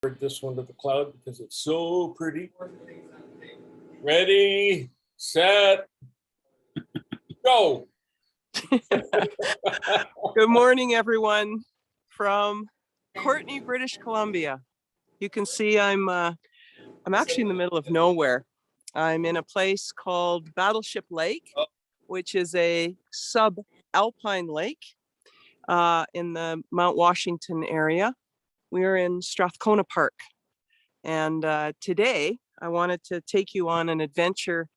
This one to the cloud because it's so pretty. Ready, set, go. Good morning, everyone, from Courtenay, British Columbia. You can see I'm actually in the middle of nowhere. I'm in a place called Battleship Lake, which is a sub-alpine lake in the Mount Washington area. We're in Strathcona Park, and today I wanted to take you on an adventure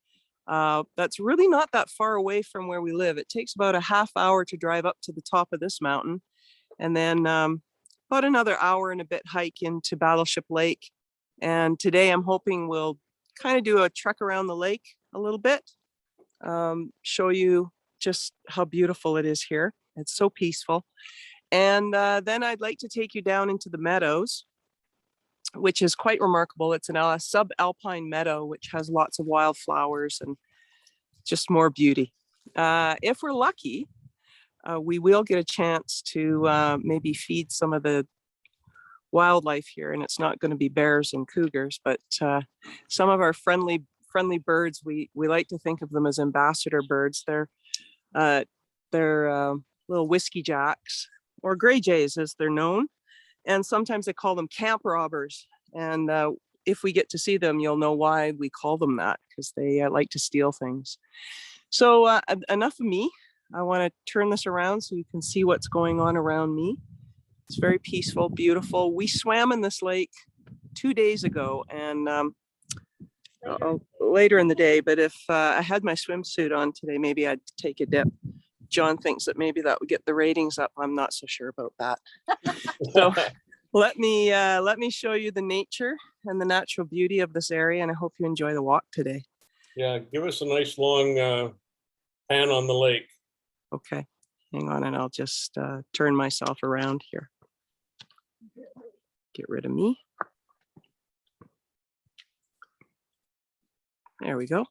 that's really not that far away from where we live. It takes about a half hour to drive up to the top of this mountain, and then about another hour and a bit hike into Battleship Lake. And today I'm hoping we'll kind of do a trek around the lake a little bit, show you just how beautiful it is here. It's so peaceful. And then I'd like to take you down into the meadows, which is quite remarkable. It's a sub-alpine meadow, which has lots of wildflowers and just more beauty. If we're lucky, we will get a chance to maybe feed some of the wildlife here, and it's not going to be bears and cougars, but some of our friendly birds. We like to think of them as ambassador birds. They're little whiskey jacks, or gray jays as they're known, and sometimes they call them camp robbers. And if we get to see them, you'll know why we call them that, because they like to steal things. So enough of me. I want to turn this around so you can see what's going on around me. It's very peaceful, beautiful. We swam in this lake 2 days ago, and later in the day, but if I had my swimsuit on today, maybe I'd take a dip. John thinks that maybe that would get the ratings up. I'm not so sure about that. So let me show you the nature and the natural beauty of this area, and I hope you enjoy the walk today. Yeah, give us a nice long pan on the lake. Okay, hang on, and I'll just turn myself around here. Get rid of me. There we go.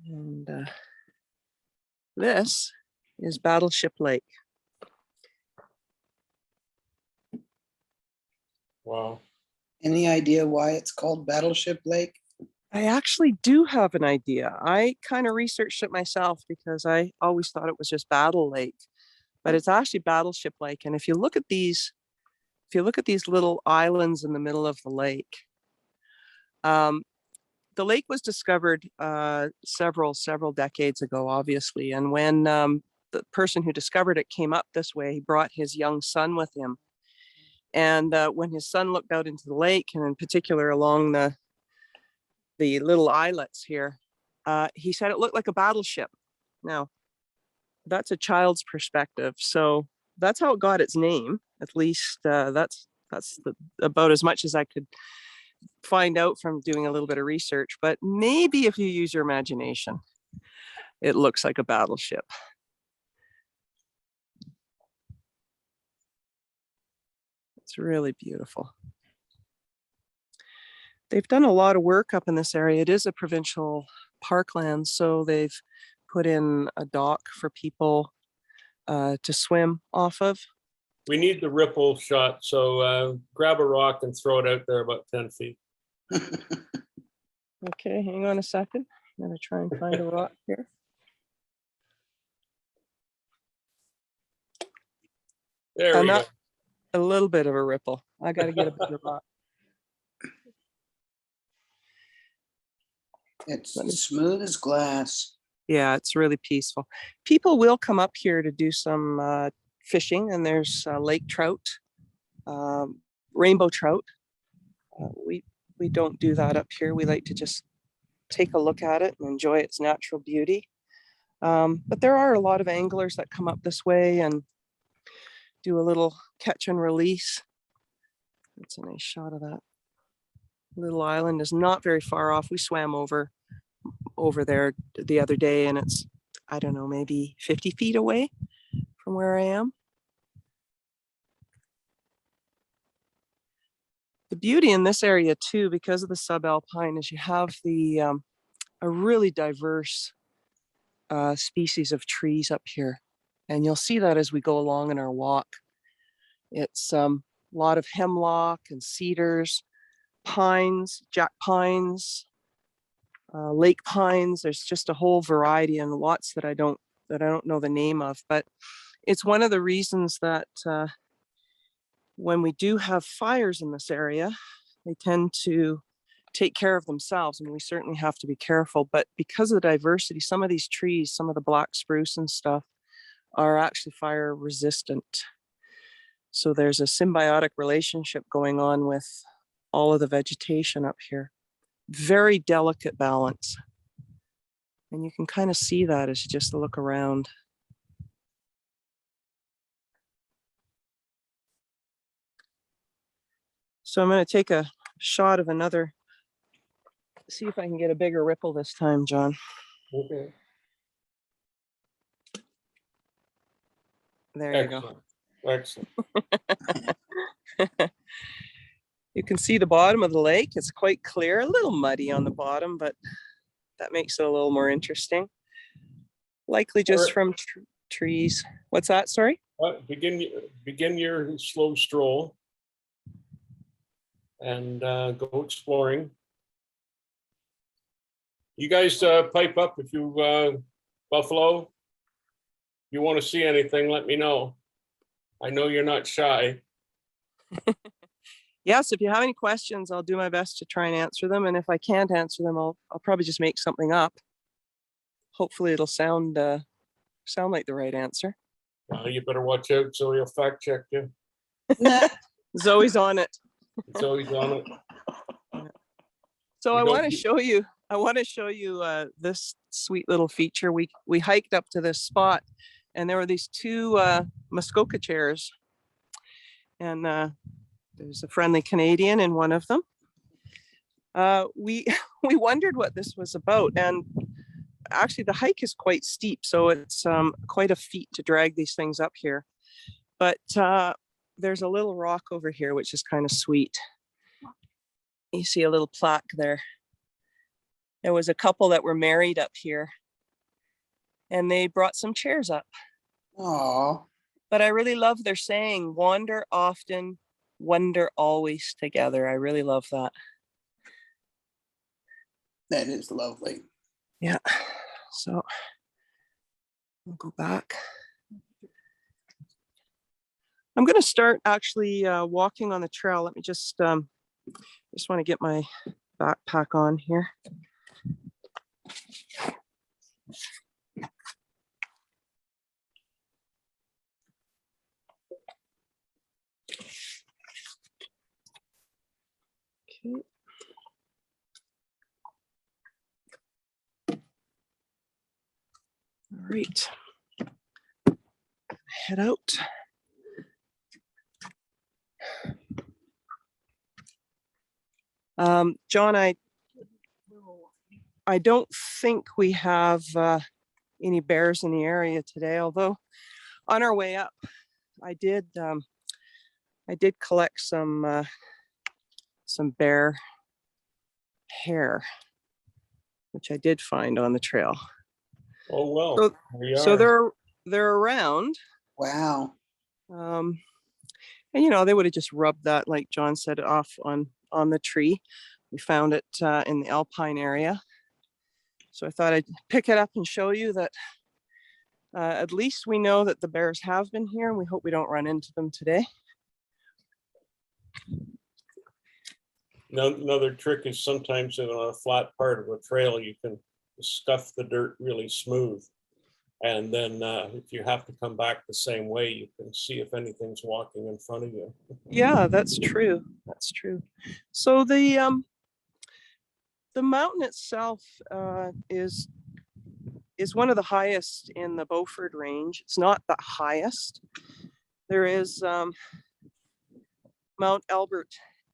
And this is Battleship Lake. Wow. Any idea why it's called Battleship Lake? I actually do have an idea. I kind of researched it myself because I always thought it was just Battle Lake, but it's actually Battleship Lake. And if you look at these little islands in the middle of the lake, the lake was discovered several decades ago, obviously. And when the person who discovered it came up this way, he brought his young son with him. And when his son looked out into the lake, and in particular along the little islets here, he said it looked like a battleship. Now, that's a child's perspective. So that's how it got its name. At least that's about as much as I could find out from doing a little bit of research. But maybe if you use your imagination, it looks like a battleship. It's really beautiful. They've done a lot of work up in this area. It is a provincial parkland, so they've put in a dock for people to swim off of. We need the ripple shot, so grab a rock and throw it out there about 10 feet. Okay, hang on a second. I'm gonna try and find a rock here. There we go. A little bit of a ripple. I gotta get a bigger rock. It's smooth as glass. Yeah, it's really peaceful. People will come up here to do some fishing, and there's lake trout, rainbow trout. We don't do that up here. We like to just take a look at it and enjoy its natural beauty. But there are a lot of anglers that come up this way and do a little catch and release. That's a nice shot of that. Little island is not very far off. We swam over there the other day, and it's, I don't know, maybe 50 feet away from where I am. The beauty in this area too, because of the subalpine, is you have a really diverse species of trees up here. And you'll see that as we go along in our walk. It's a lot of hemlock and cedars, pines, jack pines, lake pines. There's just a whole variety and lots that I don't know the name of, but it's one of the reasons that when we do have fires in this area, they tend to take care of themselves, and we certainly have to be careful. But because of the diversity, some of these trees, some of the black spruce and stuff, are actually fire resistant. So there's a symbiotic relationship going on with all of the vegetation up here. Very delicate balance. And you can kind of see that as you just look around. So I'm going to take a shot of another, see if I can get a bigger ripple this time, John. Okay. There Excellent. Excellent. you go. You can see the bottom of the lake. It's quite clear, a little muddy on the bottom, but that makes it a little more interesting. Likely just from trees. What's that? Sorry? Begin your slow stroll and go exploring. You guys pipe up if you, Buffalo, you want to see anything, let me know. I know you're not shy. Yes, if you have any questions, I'll do my best to try and answer them. And if I can't answer them, I'll probably just make something up. Hopefully it'll sound like the right answer. You better watch out, so he'll fact check you. Zoe's on it. Zoe's on it. So I want to show you this sweet little feature. We hiked up to this spot, and there were these two Muskoka chairs, and there's a friendly Canadian in one of them. We wondered what this was about, and actually the hike is quite steep, so it's quite a feat to drag these things up here. But there's a little rock over here, which is kind of sweet. You see a little plaque there. There was a couple that were married up here, and they brought some chairs up. Oh, But I really love their saying, wander often, wonder always together. I really love that. that is lovely. Yeah. So we'll go back. I'm going to start actually walking on the trail. Let me just want to get my backpack on here. Okay. All right. Head out. John, I don't think we have any bears in the area today, although on our way up, I did collect some bear hair, which I did find on the trail. Oh, well. So they're around. Wow. And they would have just rubbed that, like John said, off on the tree. We found it in the Alpine area. So I thought I'd pick it up and show you that at least we know that the bears have been here, and we hope we don't run into them today. Another trick is sometimes in a flat part of a trail, you can scuff the dirt really smooth. And then if you have to come back the same way, you can see if anything's walking in front of you. Yeah, that's true. That's true. So the mountain itself is one of the highest in the Beaufort Range. It's not the highest. There is Mount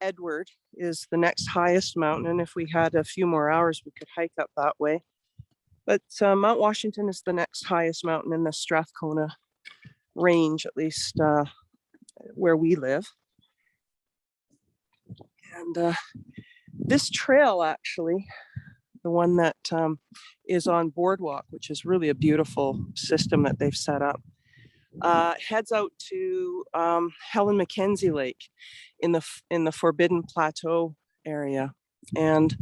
Edward is the next highest mountain, and if we had a few more hours, we could hike up that way. But Mount Washington is the next highest mountain in the Strathcona Range, at least where we live. And this trail, actually, the one that is on Boardwalk, which is really a beautiful system that they've set up, heads out to Helen Mackenzie Lake in the Forbidden Plateau area. And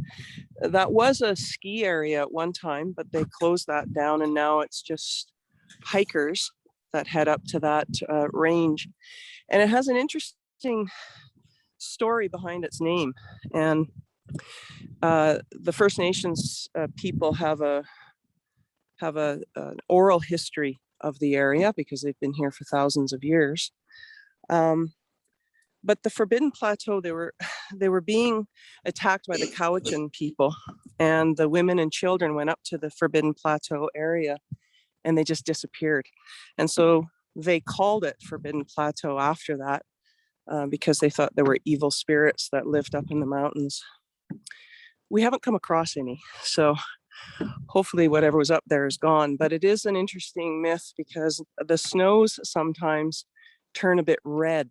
that was a ski area at one time, but they closed that down, and now it's just hikers that head up to that range. And it has an interesting story behind its name. And the First Nations people have an oral history of the area because they've been here for thousands of years. But the Forbidden Plateau, they were being attacked by the Cowichan people, and the women and children went up to the Forbidden Plateau area and they just disappeared. And so they called it Forbidden Plateau after that because they thought there were evil spirits that lived up in the mountains. We haven't come across any, so hopefully whatever was up there is gone. But it is an interesting myth because the snows sometimes turn a bit red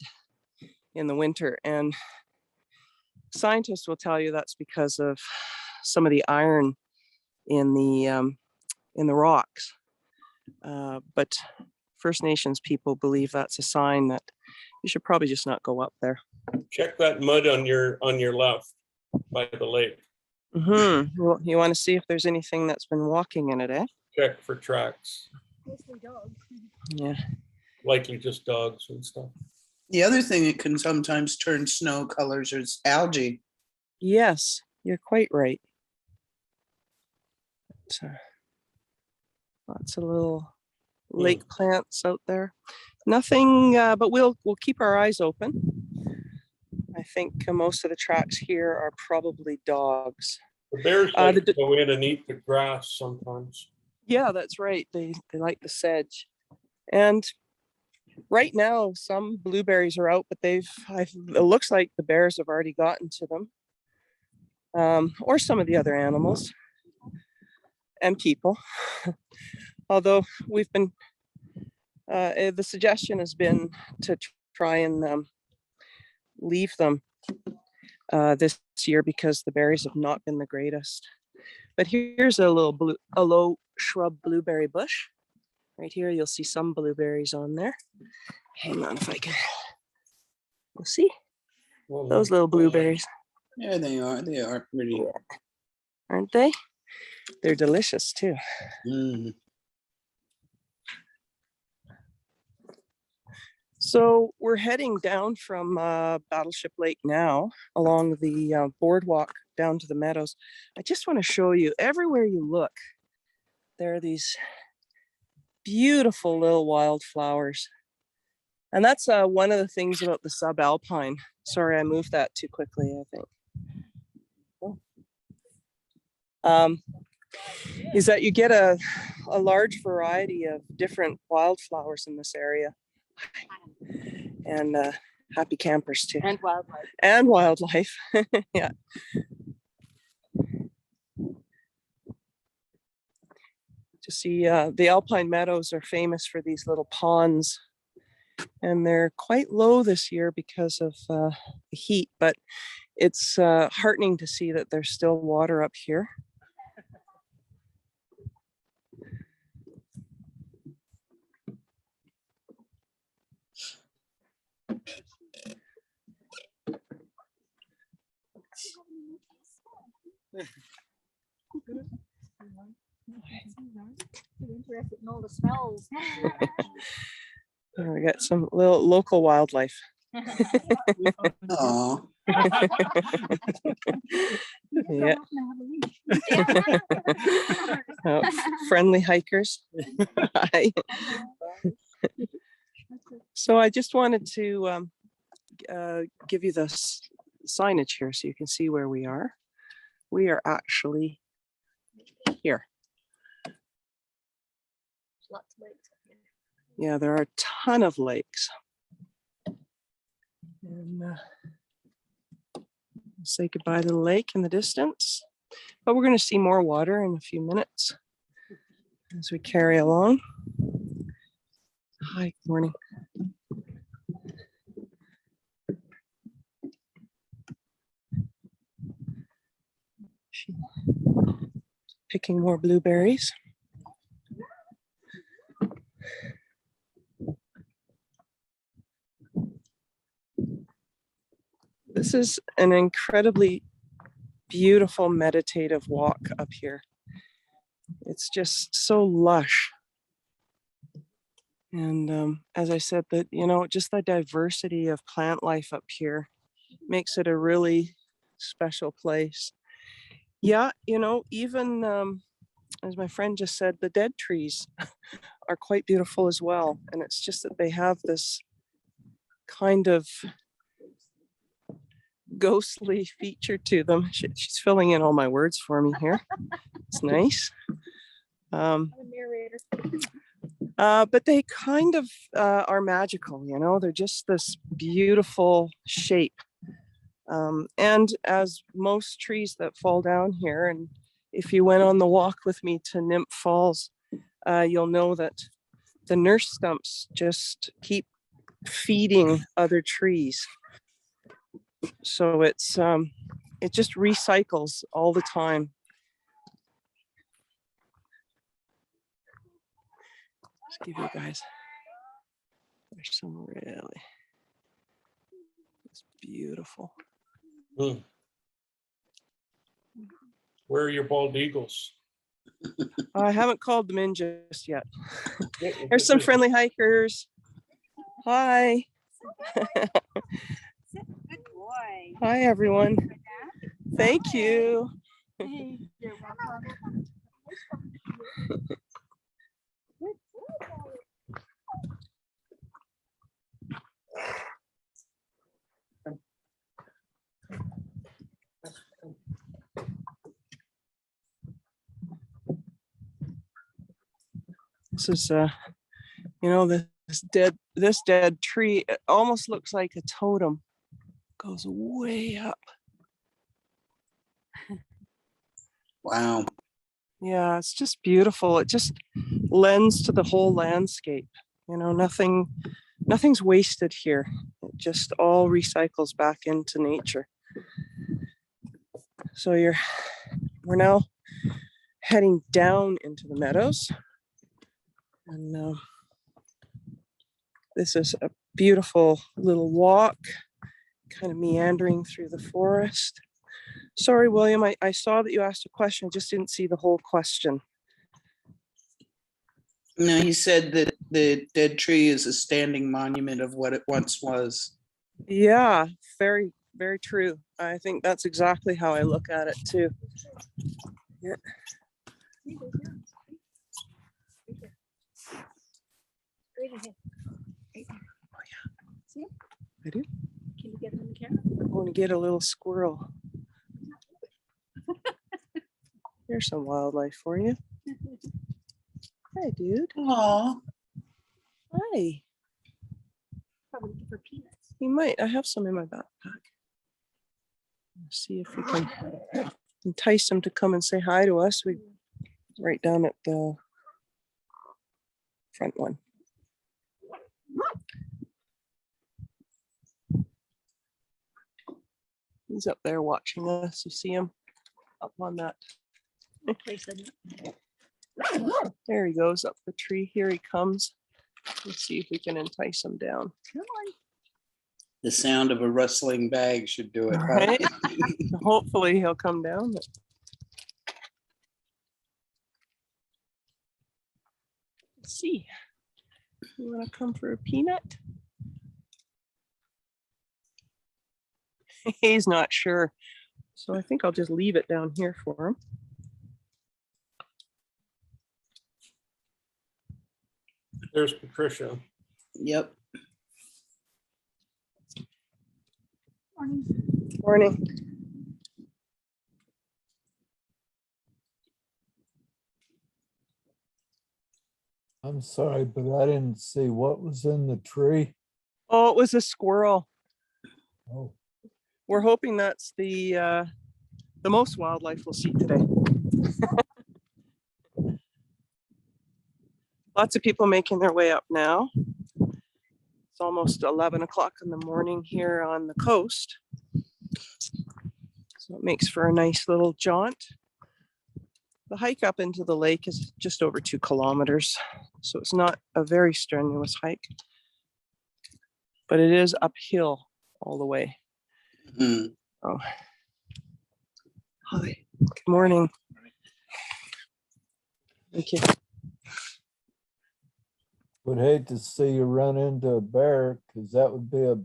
in the winter, and scientists will tell you that's because of some of the iron in the rocks. But First Nations people believe that's a sign that you should probably just not go up there. Check that mud on your left by the lake. Well, you want to see if there's anything that's been walking in it, eh? Check for tracks. Mostly dogs. Yeah. Likely just dogs and stuff. The other thing that can sometimes turn snow colors is algae. Yes, you're quite right. Lots of little lake plants out there. Nothing, but we'll keep our eyes open. I think most of the tracks here are probably dogs. The bears like to go in and eat the grass sometimes. Yeah, that's right. They like the sedge. And right now, some blueberries are out, but it looks like the bears have already gotten to them, or some of the other animals and people. Although we've been, the suggestion has been to try and leave them this year because the berries have not been the greatest. But here's a low shrub blueberry bush. Right here, you'll see some blueberries on there. Hang on if I can. We'll see those little blueberries. Yeah, they are. They are pretty. Aren't they? They're delicious too. Mm. So we're heading down from Battleship Lake now along the boardwalk down to the meadows. I just want to show you, everywhere you look, there are these beautiful little wildflowers. And that's one of the things about the subalpine. Sorry, I moved that too quickly, I think. Is that you get a large variety of different wildflowers in this area. And happy campers too. And wildlife. And wildlife, yeah. To see the Alpine Meadows are famous for these little ponds, and they're quite low this year because of the heat, but it's heartening to see that there's still water up here. Interested in all the smells. We got some little local wildlife. Oh, Yeah. Friendly hikers. Hi. So I just wanted to give you the signage here so you can see where we are. We are actually here. Lots of lakes up here. Yeah, there are a ton of lakes. And say goodbye to the lake in the distance. But we're going to see more water in a few minutes as we carry along. Hi, good morning. Picking more blueberries. This is an incredibly beautiful meditative walk up here. It's just so lush. And as I said, that, you know, just the diversity of plant life up here makes it a really special place. Yeah, you know, even as my friend just said, the dead trees are quite beautiful as well. And it's just that they have this kind of ghostly feature to them. She's filling in all my words for me here. It's nice. I'm a narrator. But they kind of are magical, you know, they're just this beautiful shape. And as most trees that fall down here, and if you went on the walk with me to Nymph Falls, you'll know that the nurse stumps just keep feeding other trees. So it just recycles all the time. Just give you guys, there's some really, it's beautiful. Hmm. Where are your bald eagles? I haven't called them in just yet. There's some friendly hikers. Hi. Good boy. Hi, everyone. Thank you. You're welcome. This is, you know, this dead tree, it almost looks like a totem. Goes way up. Wow. Yeah, it's just beautiful. It just lends to the whole landscape. You know, nothing's wasted here. It just all recycles back into nature. So we're now heading down into the meadows. And this is a beautiful little walk, kind of meandering through the forest. Sorry, William, I saw that you asked a question. I just didn't see the whole question. No, he said that the dead tree is a standing monument of what it once was. Yeah, very, very true. I think that's exactly how I look at it too. Yeah. Right ahead. Right there. See him? I do. Can you get him in the camera? I'm going to get a little squirrel. There's some wildlife for you. Hi, dude. Aw. Hi. Probably looking for peanuts. You might. I have some in my backpack. Let's see if we can entice them to come and say hi to us. We right down at the front one. He's up there watching us. You see him up on that. Place in it. There he goes up the tree. Here he comes. Let's see if we can entice him down. Come on. The sound of a rustling bag should do it. huh? Right? Hopefully he'll come down. Let's see. You want to come for a peanut? He's not sure. So I think I'll just leave it down here for him. There's Patricia. Yep. Morning. Morning. I'm sorry, but I didn't see what was in the tree. Oh, it was a squirrel. Oh, We're hoping that's the most wildlife we'll see today. Lots of people making their way up now. It's almost 11 o'clock in the morning here on the coast. So it makes for a nice little jaunt. The hike up into the lake is just over 2 kilometers. So it's not a very strenuous hike, but it is uphill all the way. Mm. Oh. Hi, good morning. Thank you. Would hate to see you run into a bear, because that would be a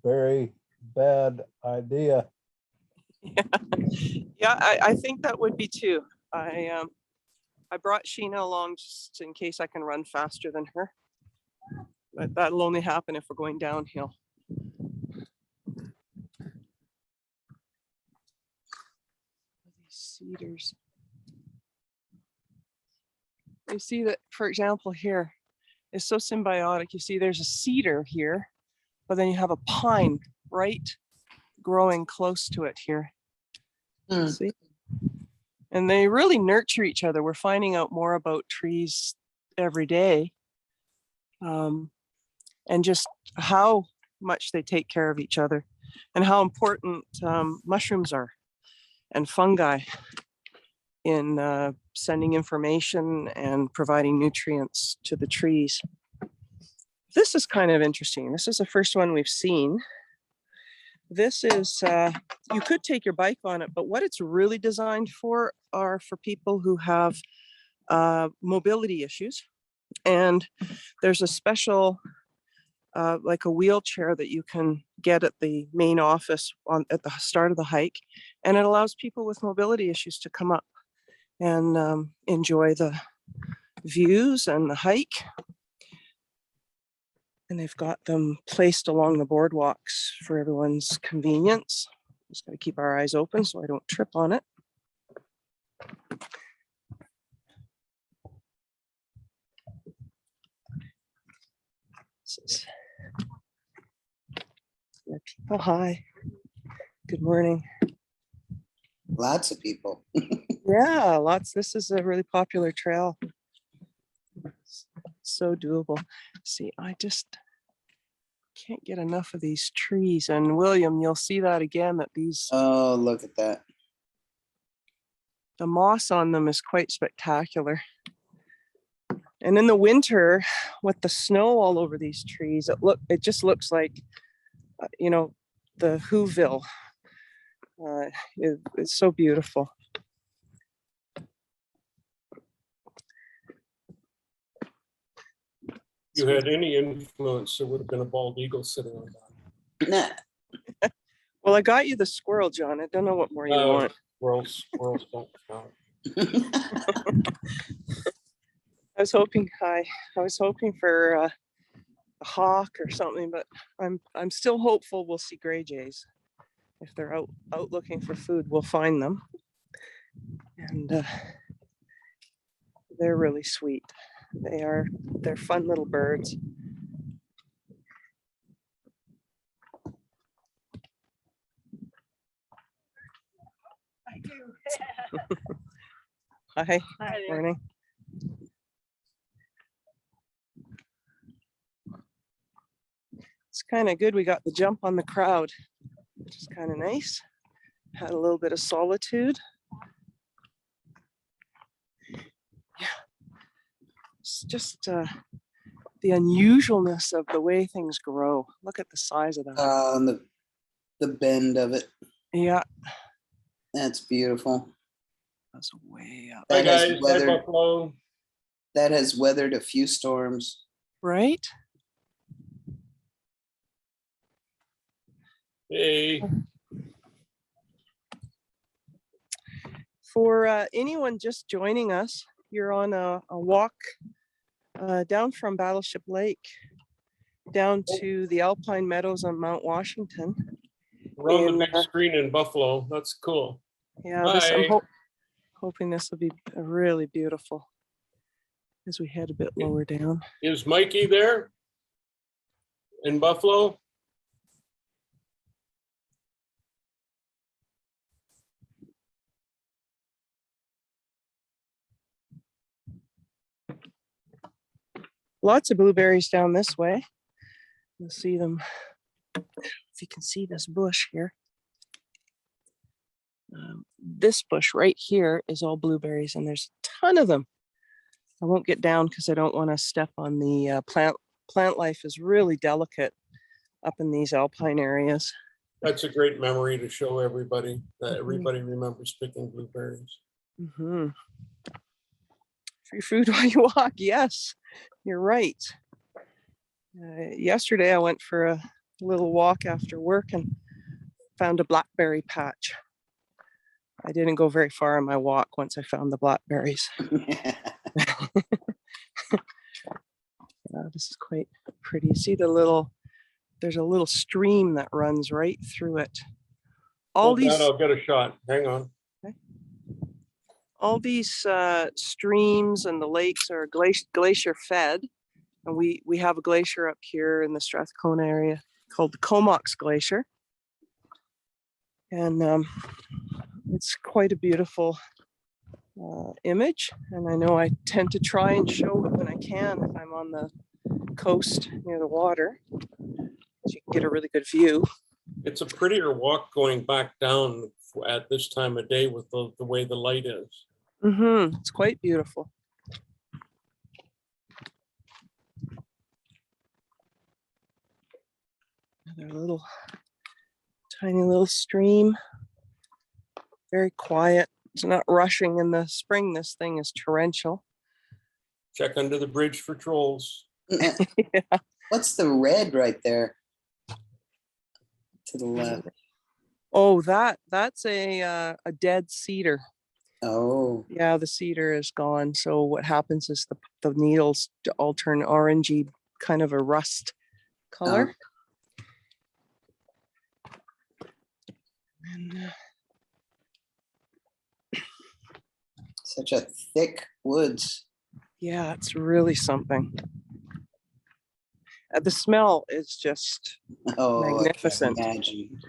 very bad idea. Yeah, I think that would be too. I brought Sheena along just in case I can run faster than her. But that'll only happen if we're going downhill. These cedars. You see that, for example, here, it's so symbiotic. You see there's a cedar here, but then you have a pine right growing close to it here. Mm. See? And they really nurture each other. We're finding out more about trees every day, and just how much they take care of each other and how important mushrooms are and fungi in sending information and providing nutrients to the trees. This is kind of interesting. This is the first one we've seen. This is, you could take your bike on it, but what it's really designed for are for people who have mobility issues. And there's a special, like a wheelchair that you can get at the main office at the start of the hike. And it allows people with mobility issues to come up and enjoy the views and the hike. And they've got them placed along the boardwalks for everyone's convenience. Just got to keep our eyes open so I don't trip on it. People, hi. Good morning. Lots of people. Yeah, lots. This is a really popular trail. So doable. See, I just can't get enough of these trees. And William, you'll see that again, that these, Oh, look at that. the moss on them is quite spectacular. And in the winter, with the snow all over these trees, it just looks like, you know, the Whoville. It's so beautiful. If you had any influence, there would have been a bald eagle sitting on that. Nah. Well, I got you the squirrel, John. I don't know what more you want. Squirrels don't count. I was hoping for a hawk or something, but I'm still hopeful we'll see gray jays. If they're out looking for food, we'll find them. And they're really sweet. They're fun little birds. I do. Hi, Hi there. morning. It's kind of good. We got the jump on the crowd, which is kind of nice. Had a little bit of solitude. Yeah. It's just the unusualness of the way things grow. Look at the size of that. And the bend of it. Yeah, That's beautiful. that's way up. Hi That has guys, hi weathered, Buffalo. that has weathered a few storms. Right? Hey, For anyone just joining us, you're on a walk down from Battleship Lake down to the Alpine Meadows on Mount Washington. we're on the in, big screen in Buffalo. That's cool. Yeah, I'm Hi. hoping this will be really beautiful as we head a bit lower down. Is Mikey there in Buffalo? Lots of blueberries down this way. You'll see them. If you can see this bush here. This bush right here is all blueberries, and there's a ton of them. I won't get down because I don't want to step on the plant. Plant life is really delicate up in these alpine areas. That's a great memory to show everybody, that Mhm. everybody remembers picking blueberries. Mhm. Free food while you walk. Yes, you're right. Yesterday, I went for a little walk after work and found a blackberry patch. I didn't go very far on my walk once I found the blackberries. This is quite pretty. See the little, there's a little stream that runs right through it. All Hold that, these, I'll get a shot. Hang on. all these streams and the lakes are glacier fed. And we have a glacier up here in the Strathcona area called the Comox Glacier. And it's quite a beautiful image. And I know I tend to try and show it when I can if I'm on the coast near the water, so you can get a really good view. It's a prettier walk going back down at this time of day with the way the light is. Mm-hmm. It's quite beautiful. Another little tiny little stream. Very quiet. It's not rushing in the spring. This thing is torrential. Check under the bridge for trolls. Yeah. What's the red right there? To the left. Oh, that's a dead cedar. Oh, Yeah, the cedar is gone. So what happens is the needles all turn orangey, kind of a rust color. And, such a thick woods. yeah, it's really something. The smell is just Oh, magnificent. I can imagine.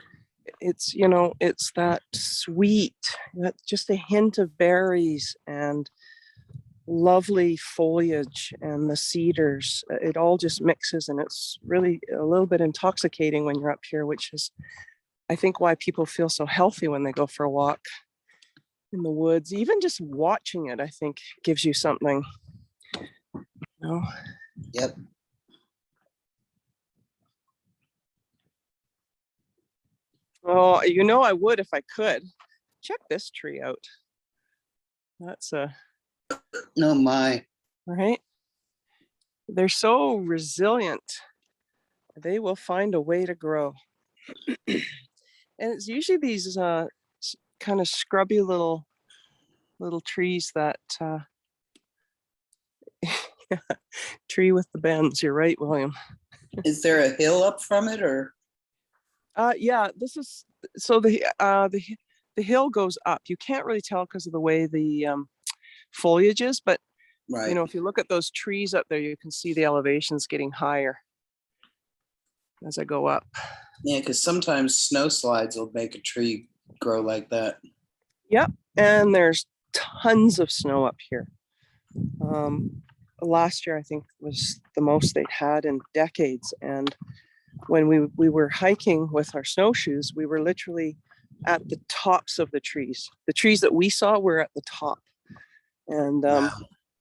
It's, you know, it's that sweet, that just a hint of berries and lovely foliage and the cedars. It all just mixes, and it's really a little bit intoxicating when you're up here, which is, I think, why people feel so healthy when they go for a walk in the woods. Even just watching it, I think, gives you something. You know? Yep. Oh, you know, I would if I could. Check this tree out. That's a, No, my. right? They're so resilient. They will find a way to grow. And it's usually these kind of scrubby little trees that tree with the bends. You're right, William. Is there a hill up from it, or? Yeah, this is, so the hill goes up. You can't really tell because of the way the foliage is, but Right. you know, if you look at those trees up there, you can see the elevations getting higher as I go up. Yeah, because sometimes snow slides will make a tree grow like that. Yep, and there's tons of snow up here. Last year, I think, was the most they'd had in decades. And when we were hiking with our snowshoes, we were literally at the tops of the trees. The trees that we saw were at the top. And Wow.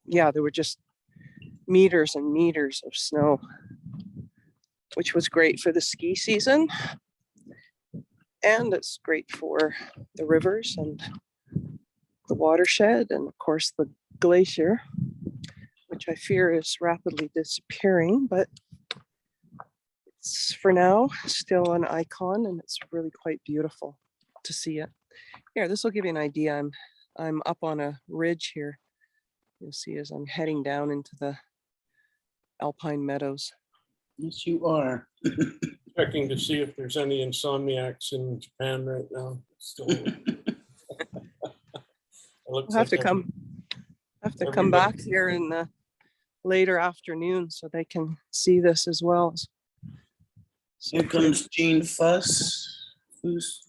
yeah, there were just meters and meters of snow, which was great for the ski season. And it's great for the rivers and the watershed, and of course the glacier, which I fear is rapidly disappearing, but it's for now still an icon, and it's really quite beautiful to see it. Here, this will give you an idea. I'm up on a ridge here. You'll see as I'm heading down into the Alpine Meadows. Yes, you are. Checking to see if there's any insomniacs in Japan right now. Still, I'll have to come everybody- back here in the later afternoon so they can see this as well. So Here comes Jean Fuss. Who's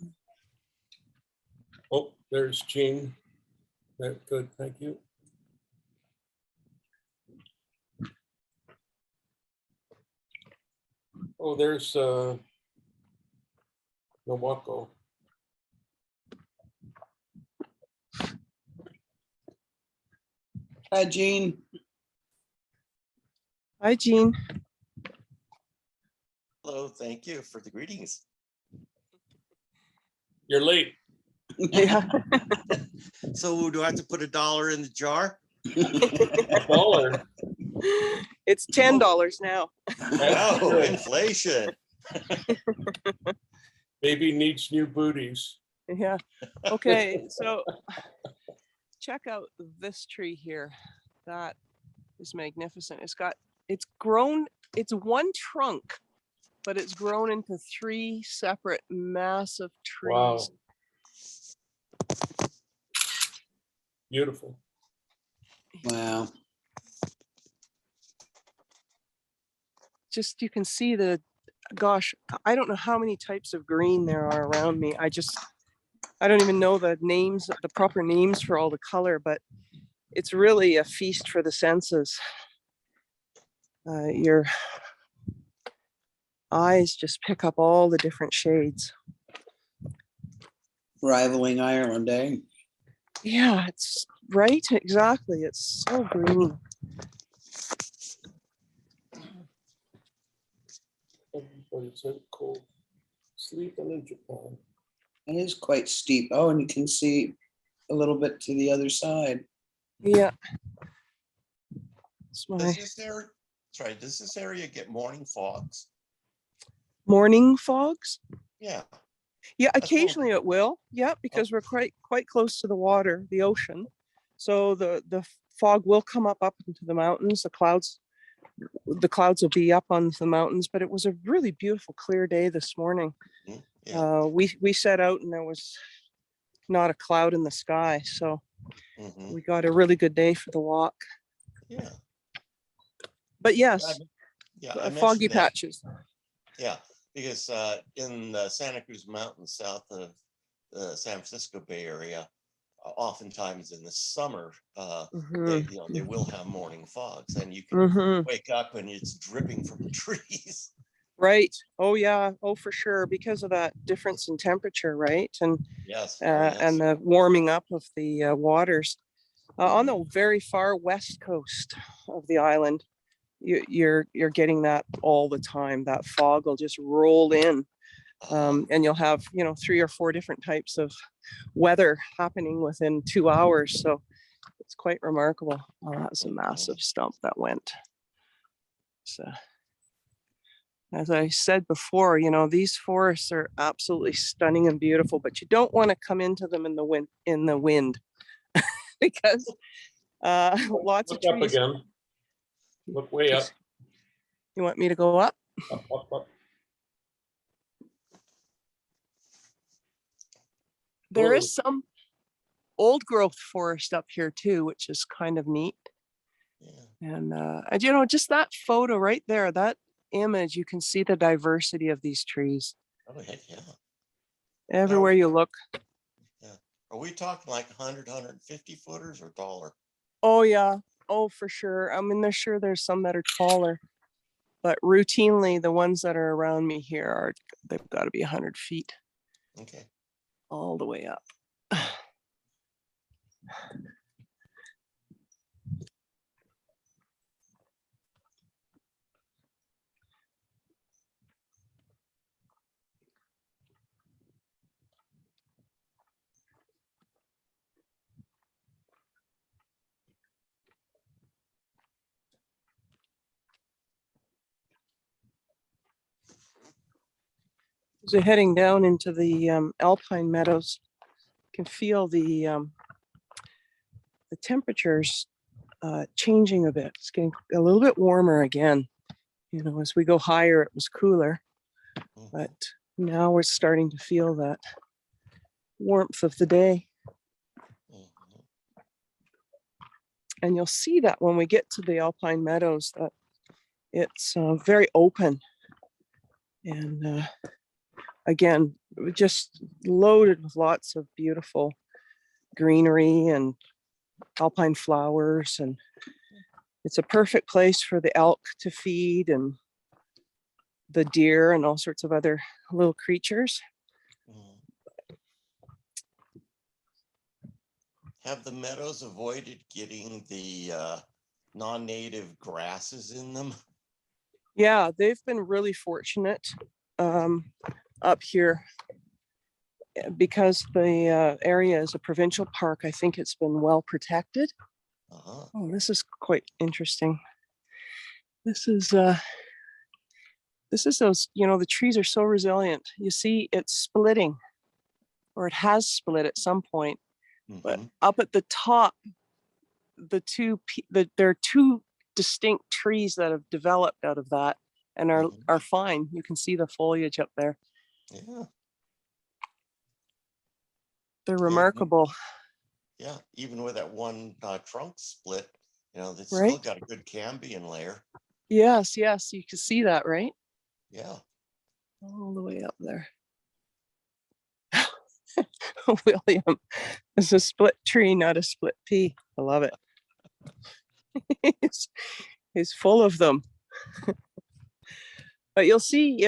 Oh, there's Jean. Good, thank you. Oh, there's Nawako. Hi, Jean. hi, Jean. Hello, thank you for the greetings. You're late. Yeah. So do I have to put $1 in the jar? $1. It's $10 now. Oh, inflation. Baby needs new booties. Yeah. Okay. So check out this tree here. That is magnificent. It's grown, it's one trunk, but it's grown into 3 separate massive trees. Wow. Beautiful. Wow. Just, you can see gosh, I don't know how many types of green there are around me. I don't even know the names, the proper names for all the color, but it's really a feast for the senses. Your eyes just pick up all the different shades. Rivaling Ireland, eh? Yeah, it's right. Exactly. It's so green. Everybody's out cold. Sleeping in Japan. It is quite steep. Oh, and you can see a little bit to the other side. Yeah. It's my Does this area get morning fogs? morning fogs. Yeah. Yeah, That's all. occasionally it will. Yeah, because we're quite close to the water, the ocean. So the fog will come up into the mountains. The clouds will be up on the mountains, but it was a really beautiful, clear day this morning. Yeah. We set out and there was not a cloud in the sky. So we got a really good day for the walk. Yeah. But yes, Yeah. I mentioned foggy that. patches. Yeah, because in the Santa Cruz Mountains, south of the San Francisco Bay Area, oftentimes in the summer, they will have morning fogs, and you can wake up and it's dripping from the trees. Right. Oh yeah. Oh, for sure. Because of that difference in temperature, right? And Yes. and the warming up of the waters on the very far west coast of the island. You're getting that all the time. That fog will just roll in, and you'll have 3 or 4 different types of weather happening within 2 hours. So it's quite remarkable. Oh, that's a massive stump that went. So, as I said before, these forests are absolutely stunning and beautiful, but you don't want to come into them in the wind, because lots of Look up trees. again. Look way up. You want me to go up? Up. There Whoa. is some old growth forest up here too, which is kind of neat. Yeah. And just that photo right there, that image, you can see the diversity of these trees. Oh, heck yeah. Everywhere you look. Yeah. Are we talking like 100, 150 footers or taller? Oh yeah. Oh, for sure. I mean, there's some that are taller, but routinely the ones that are around me here they've got to be 100 feet. Okay. All the way up. So heading down into the Alpine Meadows, you can feel the temperatures changing a bit. It's getting a little bit warmer again. As we go higher, it was cooler, but now we're starting to feel that warmth of the day. And you'll see that when we get to the Alpine Meadows, that it's very open. And again, just loaded with lots of beautiful greenery and alpine flowers. And it's a perfect place for the elk to feed and the deer and all sorts of other little creatures. Have the meadows avoided getting the non-native grasses in them? Yeah, they've been really fortunate up here. because the area is a provincial park, I think it's been well protected. Uh-huh. Oh, this is quite interesting. This is those, the trees are so resilient. You see it's splitting, or it has split at some point, but Mhm. up at the top, there are two distinct trees that have developed out of that and Mhm. are fine. You can see the foliage up there. Yeah. They're Yeah, remarkable, yeah, even with that one trunk split, they've still right? got a good cambium layer. Yes, you can see that, right? Yeah. All the way up there. William, it's a split tree, not a split pea. I love it. he's full of them. But you'll see,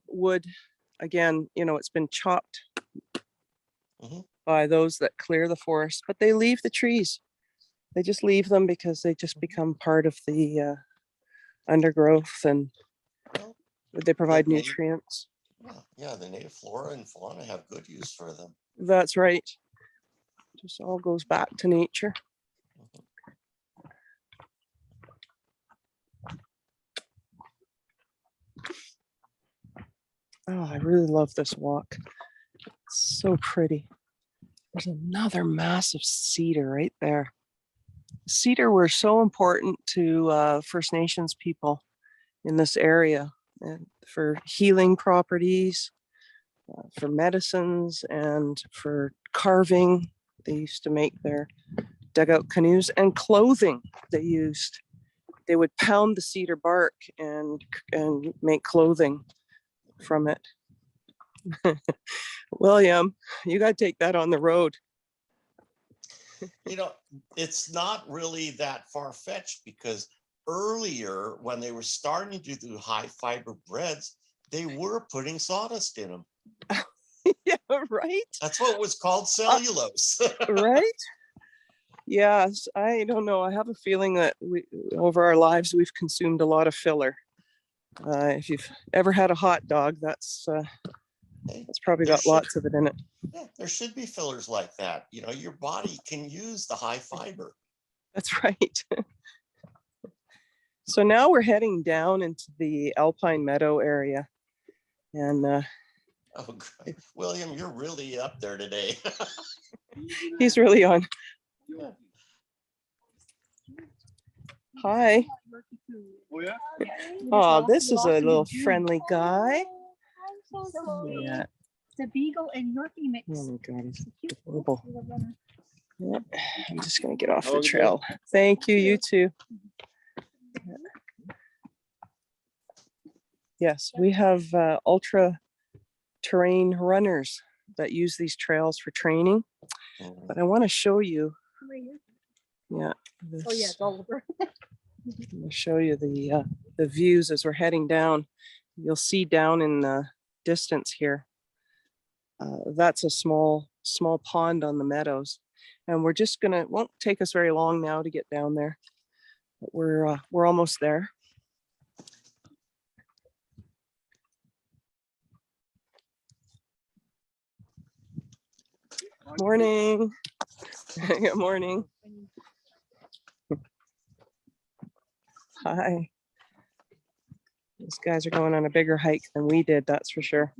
wood, again, it's been chopped Mhm. by those that clear the forest, but they leave the trees. They just leave them because they just become part of the undergrowth, and Well, they provide the native, nutrients. yeah, the native flora and fauna have good use for them. That's right. Just all goes back to nature. Oh, I really love this walk. It's so pretty. There's another massive cedar right there. Cedar were so important to First Nations people in this area, and for healing properties, for medicines, and for carving. They used to make their dugout canoes, and clothing they used. They would pound the cedar bark and make clothing from it. William, you got to take that on the road. It's not really that far-fetched, because earlier when they were starting to do high fiber breads, they were putting sawdust in them. Yeah, right. That's what was called cellulose. Right. Yes, I don't know. I have a feeling that over our lives, we've consumed a lot of filler. If you've ever had a hot dog, that's probably got lots of it in it. Yeah, there should be fillers like that. Your body can use the high fiber. That's right. So now we're heading down into the Alpine Meadow area. And Oh, great. William, you're really up there today. he's really on. Yeah. Hi. Oh, yeah? Oh, this is a little friendly guy. I'm so sorry. Yeah. It's a beagle and Yorkie mix. Oh my God, he's It's a cute adorable. little runner. Yep. I'm just gonna get off the Okay. trail. Thank you, you too. Yes, we have ultra terrain runners that use these trails for training. But I want to show you, Right here. yeah, Oh, yeah, it's all over. I'm gonna show you the views as we're heading down. You'll see down in the distance here. That's a small pond on the meadows, and we're just gonna. It won't take us very long now to get down there, but we're almost there. Morning. Good morning. Hi. These guys are going on a bigger hike than we did, that's for sure.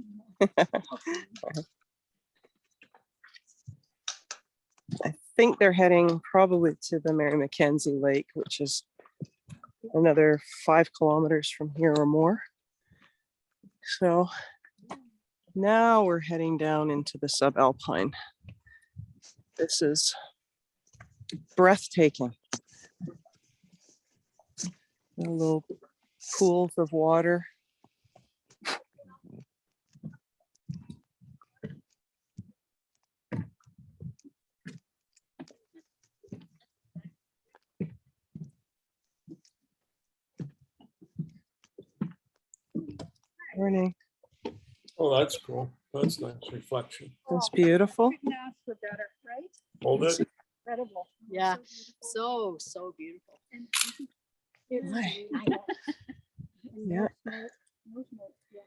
I think they're heading probably to the Mary Mackenzie Lake, which is another 5 kilometers from here or more. So now we're heading down into the subalpine. This is breathtaking. The little pools of water. Morning. Oh, that's cool. That's nice reflection. That's beautiful. Couldn't ask for better, right? Hold it. Incredible. Yeah, So so beautiful. beautiful. Hi. I know. Yeah. No smoke, yeah.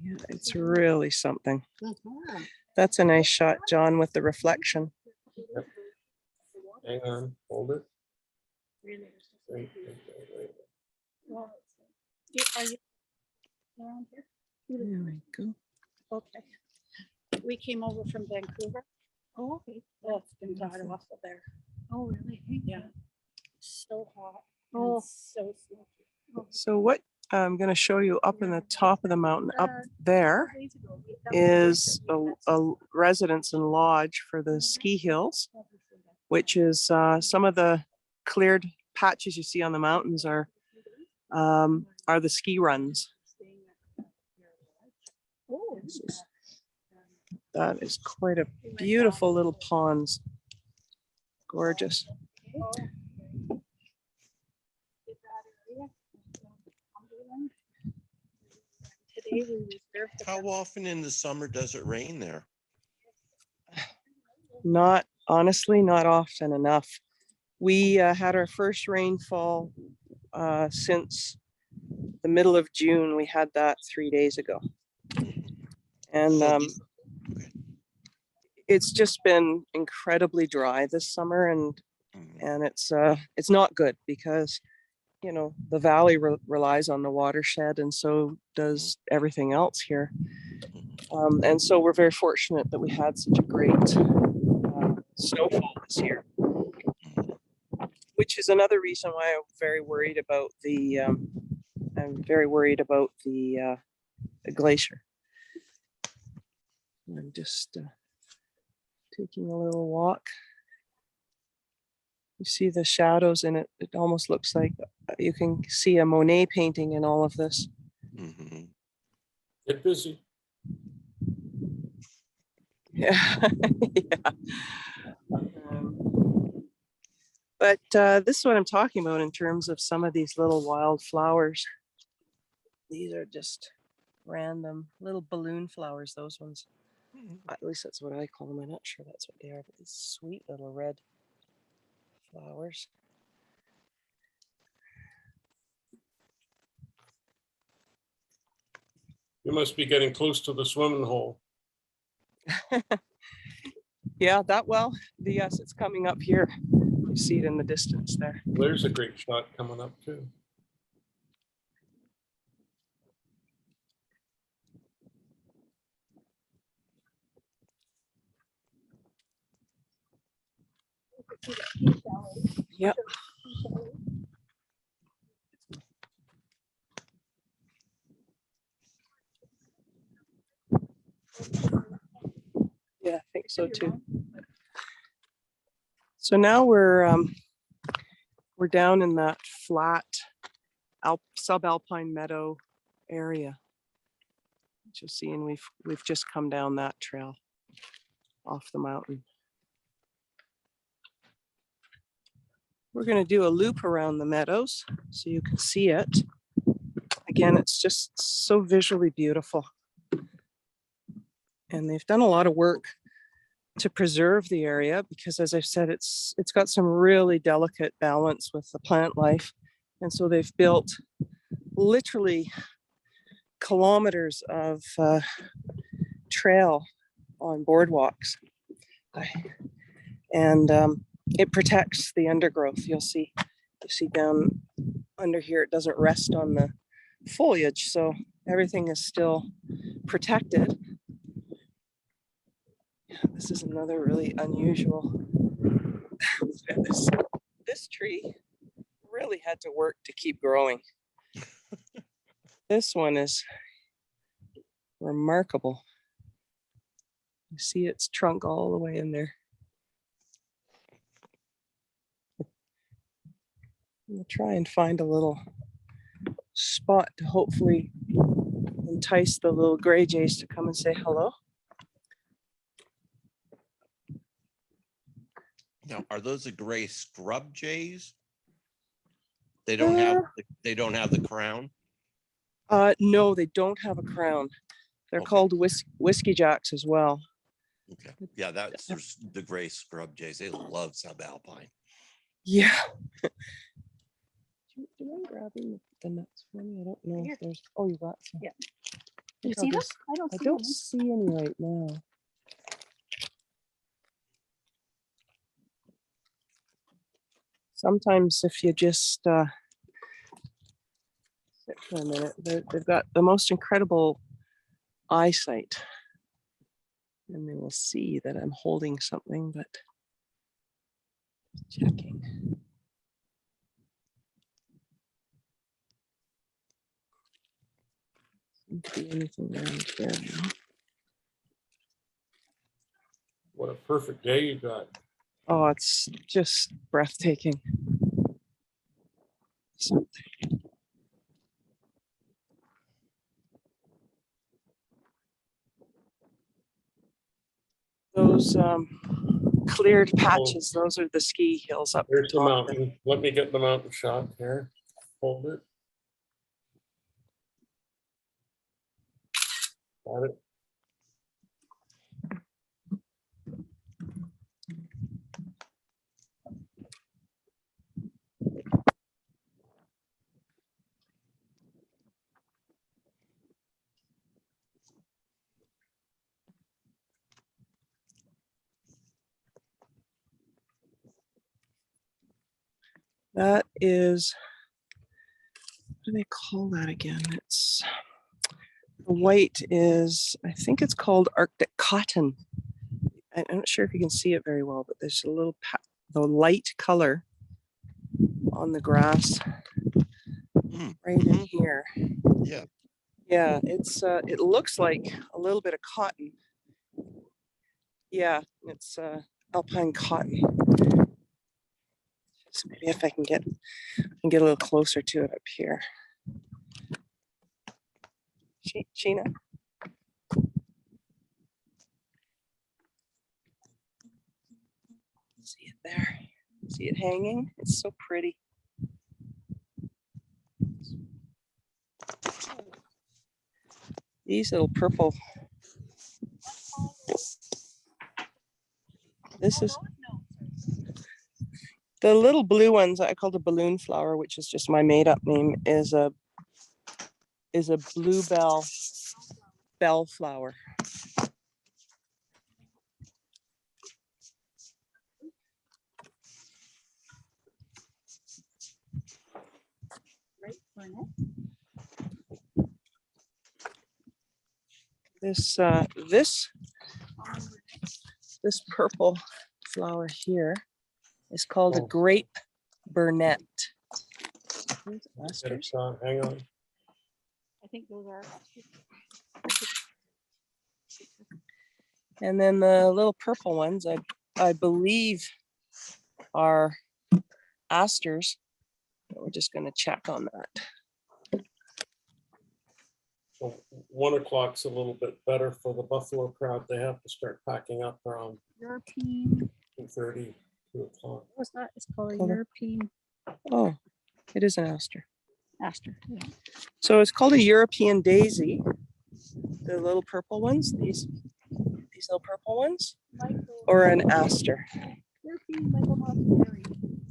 Yeah, it's really something. Mhm. That's a nice shot, John, with the reflection. Hang on, hold it. Really? Wait, wait, wait, wait. Well, are you around here? There we go. Okay. We came over from Vancouver. Oh, okay. Oh, it's been hot also there. Oh, really? Yeah. So hot. Oh, so smoky. So what I'm going to show you up in the top of the mountain up there is a residence and lodge for the ski hills, which is some of the cleared patches you see on the mountains are the ski runs. That is quite a beautiful little ponds. Gorgeous. Today we reserved the How often in the summer does it rain there? Not, honestly, not often enough. We had our first rainfall since the middle of June. We had that 3 days ago. And So these- it's just been incredibly dry this summer, and it's not good because, you know, the valley relies on the watershed, and so does everything else here. And so we're very fortunate that we had such a great snowfall this year, which is another reason why I'm very worried about the glacier. I'm just taking a little walk. You see the shadows in it. It almost looks like you can see a Monet painting in all of this. Mhm. Get busy. Yeah. Yeah. But this is what I'm talking about in terms of some of these little wild flowers. These are just random little balloon flowers, those ones. At least that's what I call them. I'm not sure that's what they are, but these sweet little red flowers. You must be getting close to the swimming hole. Yeah, that well, yes, it's coming up here. You see it in the distance there. There's a great shot coming up too. Yep. Yeah, I think so too. So now we're down in that flat subalpine meadow area. Which you'll see, and we've just come down that trail off the mountain. We're going to do a loop around the meadows so you can see it. Again, it's just so visually beautiful. And they've done a lot of work to preserve the area because, as I've said, it's got some really delicate balance with the plant life. And so they've built literally kilometers of trail on boardwalks. And it protects the undergrowth. You see down under here, it doesn't rest on the foliage. So everything is still protected. This is another really unusual. This tree really had to work to keep growing. This one is remarkable. You see its trunk all the way in there. I'm gonna try and find a little spot to hopefully entice the little gray jays to come and say hello. Now, are those the gray scrub jays? They don't have the crown. No, they don't have a crown. They're Okay. called whiskey jacks as well. Okay, yeah, that's the gray scrub jays. They love subalpine. Yeah. Do you mind grabbing the nuts for me? I don't know if there's. Oh, you got some. Yeah. I You think see I'll them? I don't I see don't them. see any right now. Sometimes if you just sit for a minute, they've got the most incredible eyesight. And they will see that I'm holding something, but checking. Don't see anything around here now. What a perfect day you got. Oh, it's just breathtaking. Something. Those cleared patches, those are the ski hills up There's the top. mountain. Let me get the mountain shot here. Hold it. Got it. That is, what do they call that again? It's, the white is, I think it's called Arctic cotton. I'm not sure if you can see it very well, but there's a little, the light color on the grass right in here. Yeah. Yeah, it's, it looks like a little bit of cotton. Yeah, it's alpine cotton. So maybe if I can get a little closer to it up here. Sheena. See it there. See it hanging? It's so pretty. These little purple. This is the little blue ones I call the balloon flower, which is just my made up name, is a bluebell bellflower. This purple flower here is called a grape burnet. Get it shot. Hang on. I think those are. And then the little purple ones, I believe, are asters. We're just going to check on that. So 1 o'clock's a little bit better for the buffalo crowd. They have to start packing up around European, 2:30, 2 o'clock. what's that? It's called a Hold on. European Oh, it is an aster. aster. Yeah. So it's called a European daisy. The little purple ones, these little purple ones, or an aster. European Michael Montgomery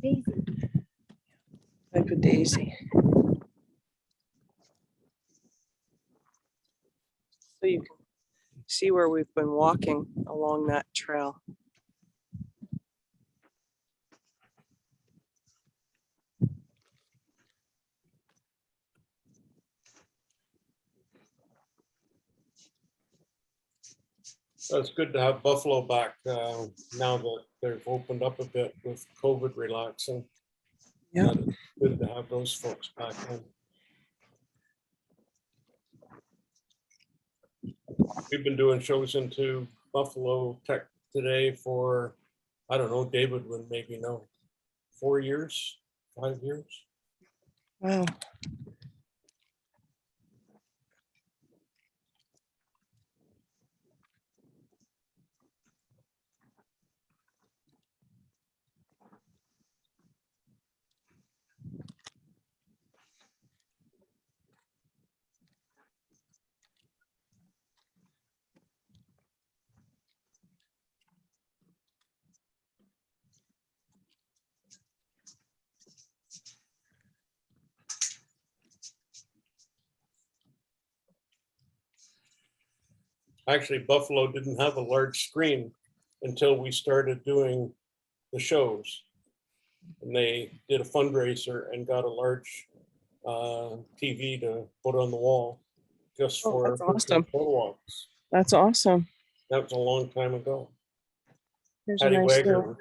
daisy. Type of daisy. So you can see where we've been walking along that trail. So it's good to have buffalo back now that they've opened up a bit with COVID relaxing. Yeah. It's good to have those folks back in. We've been doing shows into Buffalo Tech today for, I don't know, David would maybe know, 4 years, 5 years. Wow. Actually, Buffalo didn't have a large screen until we started doing the shows. and they did a fundraiser and got a large TV to put on the wall just Oh, for that's awesome. photo walks. That's awesome. That was a long time ago. There's a Patty nice Wager little,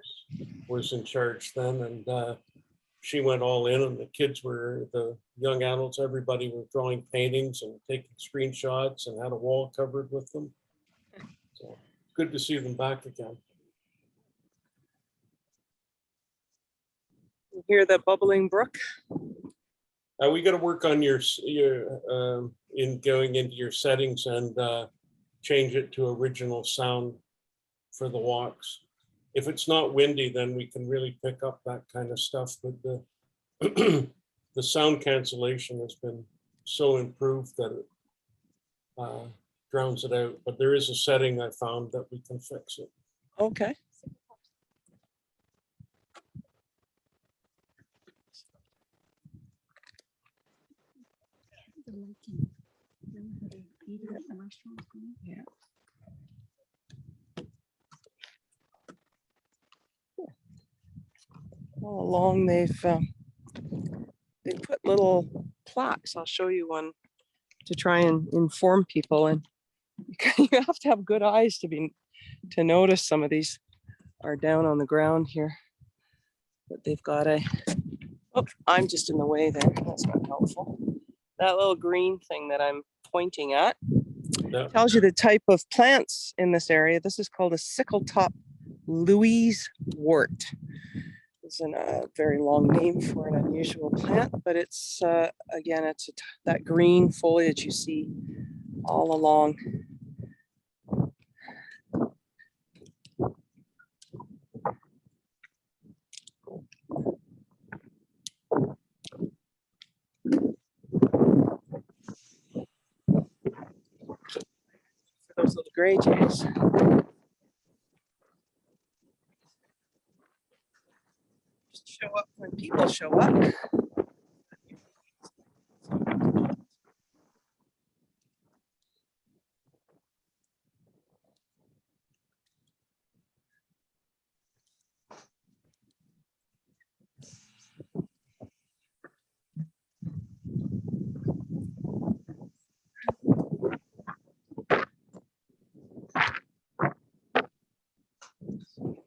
was in charge then, and she went all in, and the kids were, the young adults, everybody was drawing paintings and taking screenshots and had a wall covered with them. So good to see them back again. you hear the bubbling brook? We got to work on your in going into your settings and change it to original sound for the walks. If it's not windy, then we can really pick up that kind of stuff. But the the sound cancellation has been so improved that it drowns it out. But there is a setting I found that we can fix it. Okay. Yeah. All along they've put little plaques. I'll show you one to try and inform people, and you have to have good eyes to notice some of these are down on the ground here. But they've got a, oh, I'm just in the way there. That's not helpful. That little green thing that I'm pointing at tells you the type of plants in this area. This is called a sickle top Louise wort. It's a very long name for an unusual plant, but it's again, it's that green foliage you see all along. For those little gray jays. Show up when people show up.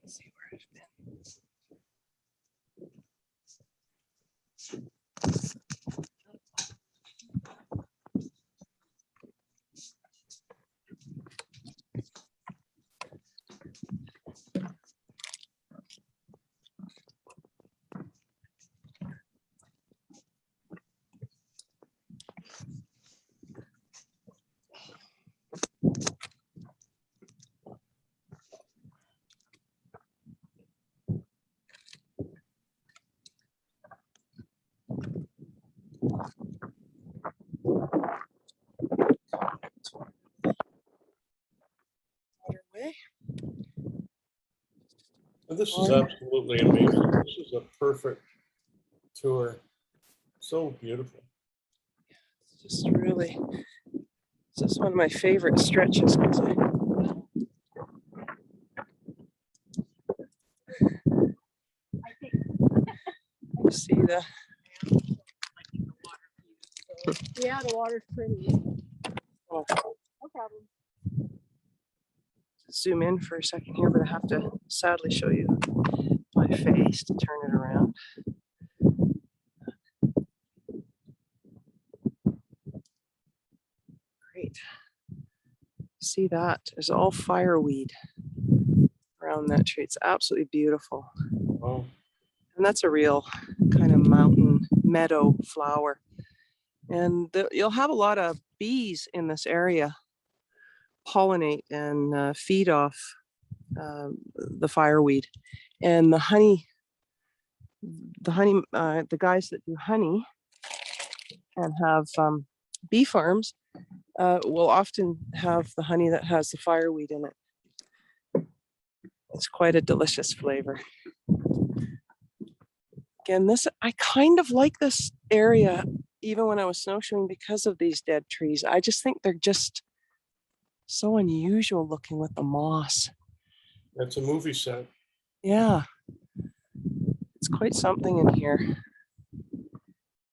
Let's see where I've been. Way. This is absolutely amazing. This is a perfect tour. So beautiful. It's just really, this is one of my favorite stretches because I see the. Yeah, the water's pretty. Oh, No problem. zoom in for a second here, but I have to sadly show you my face to turn it around. Great. See that? There's all fireweed around that tree. It's absolutely beautiful. Wow. And that's a real kind of mountain meadow flower. And you'll have a lot of bees in this area pollinate and feed off the fireweed. And the guys that do honey and have bee farms will often have the honey that has the fireweed in it. It's quite a delicious flavor. Again, I kind of like this area even when I was snowshoeing because of these dead trees. I just think they're just so unusual looking with the moss. That's a movie set. Yeah. It's quite something in here.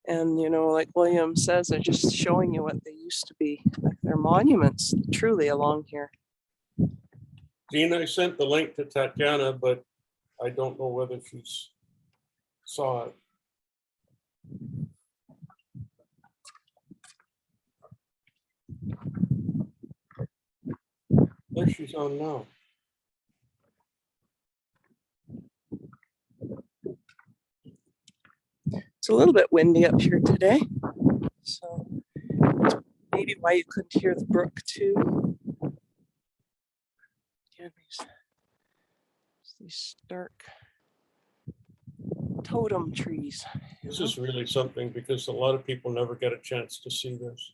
And, you know, like William says, they're just showing you what they used to be. Like they're monuments truly along here. Dean, I sent the link to Tatiana, but I don't know whether she's saw it. There she's on now. It's a little bit windy up here today. So maybe why you couldn't hear the brook too. Again, these stark totem trees. This is really something because a lot of people never get a chance to see this.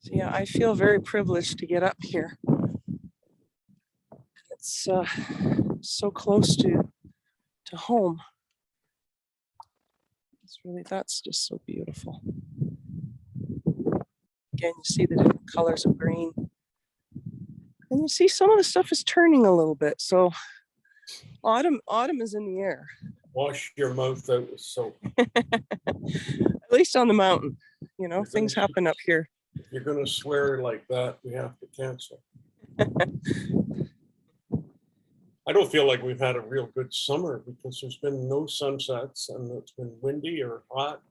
So yeah, I feel very privileged to get up here. It's so close to home. It's really, that's just so beautiful. Again, you see the different colors of green. And you see some of the stuff is turning a little bit. So autumn is in the air. Wash your mouth out with soap. At least on the mountain, you know, things happen up here. If you're going to swear like that, we have to cancel. I don't feel like we've had a real good summer because there's been no sunsets and it's been windy or hot.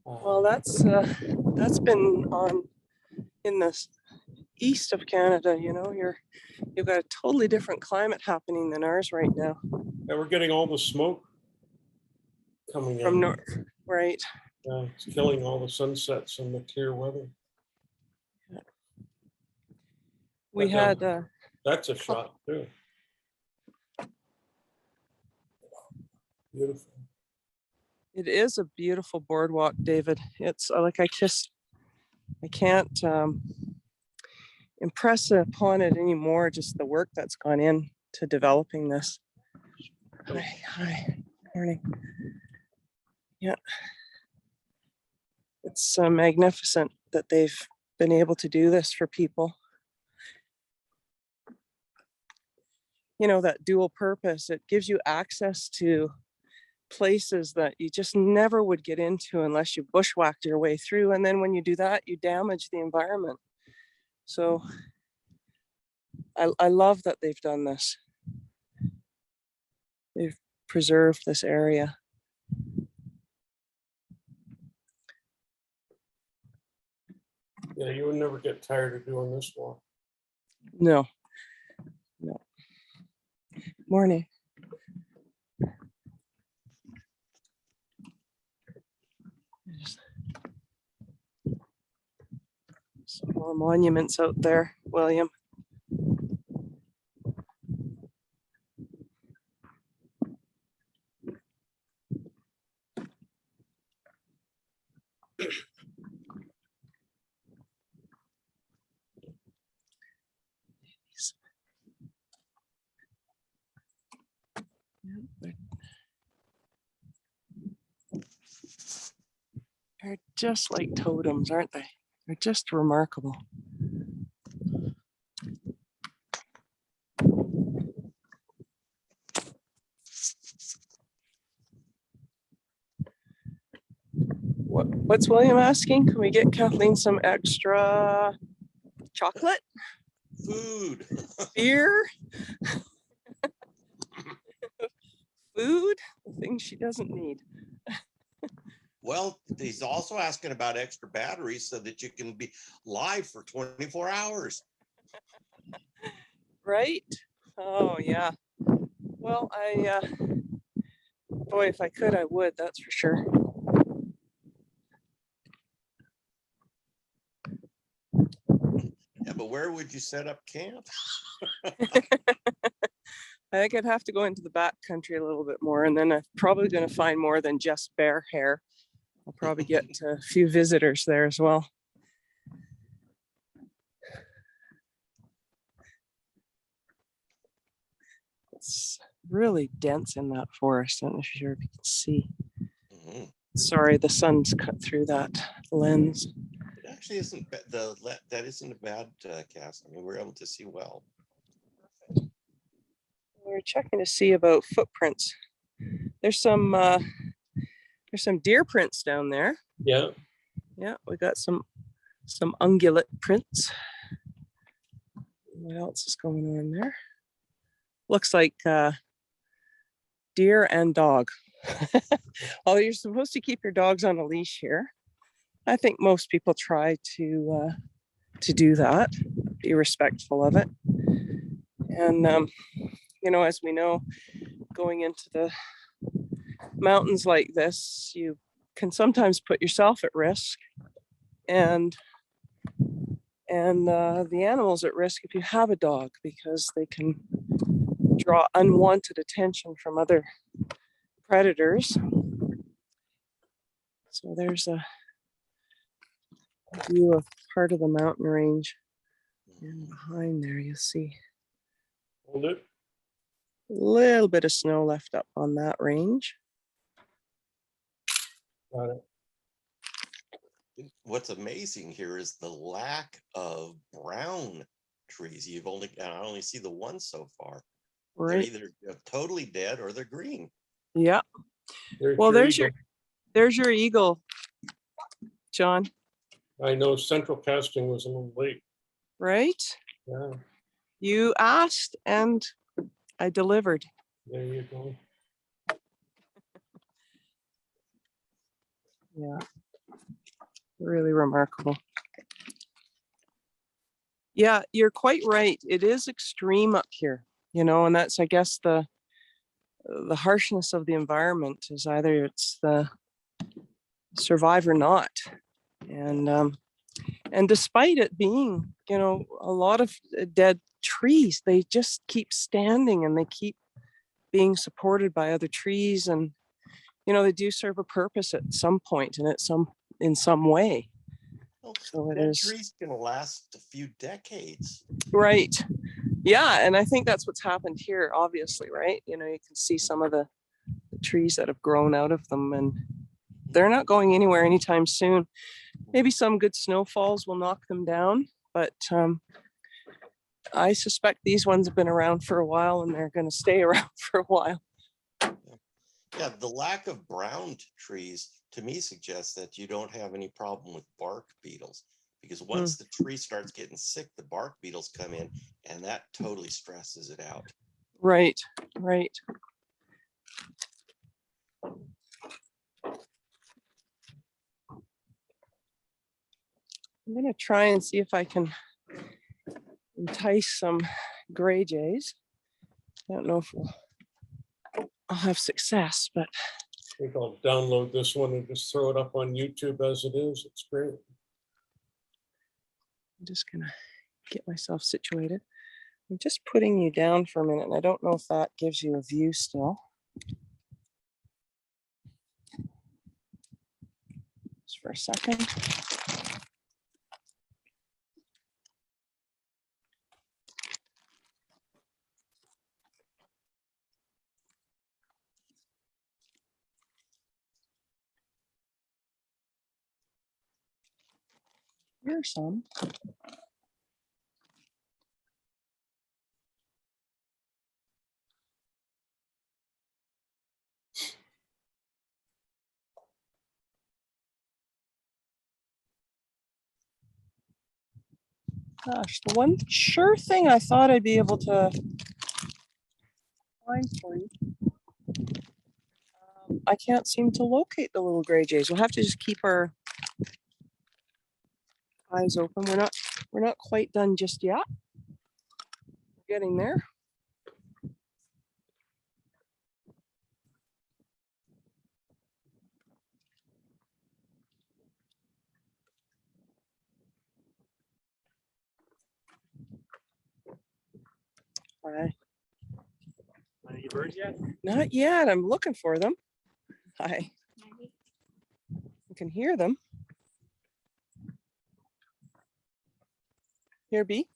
Well, that's been on in the east of Canada. You know, you've got a totally different climate happening than ours right now. And we're getting all the smoke coming From in. north, right? Yeah, it's killing all the sunsets and the clear weather. We But, had that's a shot too. Beautiful. it is a beautiful boardwalk, David. It's like I can't impress upon it anymore. Just the work that's gone in to developing this. Hi, morning. Yeah, it's magnificent that they've been able to do this for people. You know, that dual purpose, it gives you access to places that you just never would get into unless you bushwhacked your way through. And then when you do that, you damage the environment. So I love that they've done this. They've preserved this area. Yeah, you would never get tired of doing this walk. No. Morning. Some more monuments out there, William. They're just like totems, aren't they? They're just remarkable. What's William asking? Can we get Kathleen some extra chocolate? Food. Beer? Food? The things she doesn't need. Well, he's also asking about extra batteries so that you can be live for 24 hours. Right? Oh, yeah. Well, boy, if I could, I would, that's for sure. Yeah, but where would you set up camp? I think I'd have to go into the back country a little bit more, and then I'm probably going to find more than just bear hair. I'll probably get a few visitors there as well. It's really dense in that forest. I'm not sure if you can see. Mm-hmm. Sorry, the sun's cut through that lens. It actually isn't that isn't a bad cast. I mean, we're able to see well. we're checking to see about footprints. There's some deer prints down there. Yeah, Yeah, we got some ungulate prints. What else is going on there? Looks like deer and dog. Well, you're supposed to keep your dogs on a leash here. I think most people try to do that, be respectful of it. And you know, as we know, going into the mountains like this, you can sometimes put yourself at risk, and the animals at risk if you have a dog, because they can draw unwanted attention from other predators. So there's a view of part of the mountain range, and behind there you'll see hold it. a little bit of snow left up on that range. Got it. What's amazing here is the lack of brown trees. I only see the one so far. They're Right. either totally dead or they're green. Yeah. Well, there's your eagle, John. I know central casting was a little late. Right? Yeah, You asked and I delivered. there you go. Yeah. Really remarkable. Yeah, you're quite right. It is extreme up here, you know, and that's, I guess, the harshness of the environment is either it's the survive or not. And despite it being, you know, a lot of dead trees, they just keep standing and they keep being supported by other trees, and you know, they do serve a purpose at some point and in some way. So it Dead is trees can last a few decades. right. Yeah, and I think that's what's happened here, obviously, right? You know, you can see some of the trees that have grown out of them, and they're not going anywhere anytime soon. Maybe some good snowfalls will knock them down, but I suspect these ones have been around for a while and they're going to stay around for a while. Yeah, the lack of brown trees to me suggests that you don't have any problem with bark beetles, because once the tree starts getting sick, the bark beetles come in and that totally stresses it out. Right, right. I'm going to try and see if I can entice some gray jays. I don't know if I'll have success, but I think I'll download this one and just throw it up on YouTube as it is. It's great. I'm just going to get myself situated. I'm just putting you down for a minute, and I don't know if that gives you a view still. Just for a second. Here's some. Gosh, the one sure thing I thought I'd be able to find for you. I can't seem to locate the little gray jays. We'll have to just keep our eyes open. We're not quite done just yet. We're getting there. Hi. Any birds yet? Not yet. I'm looking for them. Hi. You can hear them. Here, B.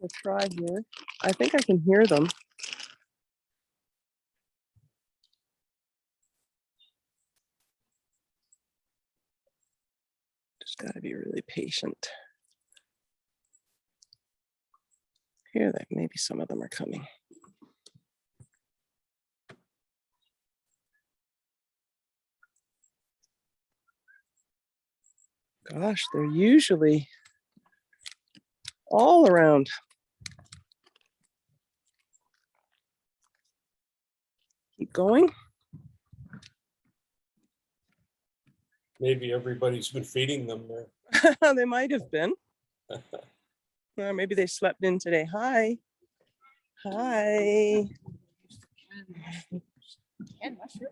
We'll try here. I think I can hear them. Just got to be really patient. Here, that maybe some of them are coming. Gosh, they're usually all around. Keep going. Maybe everybody's been feeding them there. They might have been. Maybe they slept in today. Hi. Hi. And mushroom.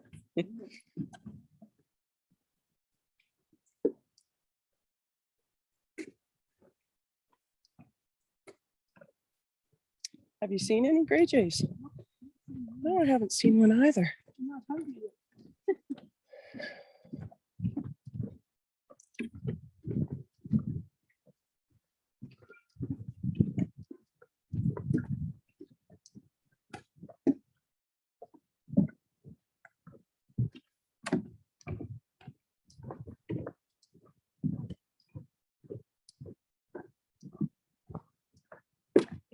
Have you seen any gray jays? No, I haven't seen one either.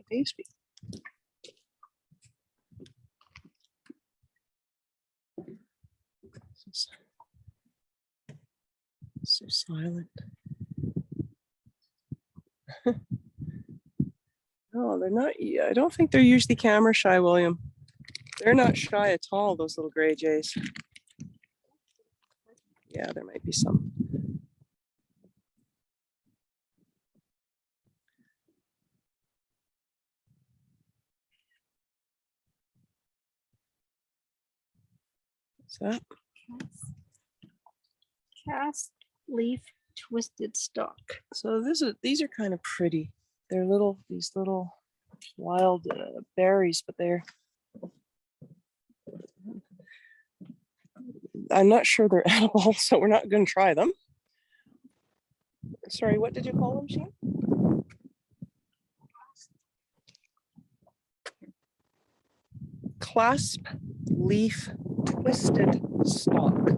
Baby. So silent. No, they're not. Yeah, I don't think they're usually camera shy, William. They're not shy at all, those little gray jays. Yeah, there might be some. What's that? Cast leaf twisted stalk. So these are kind of pretty. They're these little wild berries, but I'm not sure they're edible, so we're not going to try them. Sorry, what did you call them, Shane? Clasp leaf twisted stalk.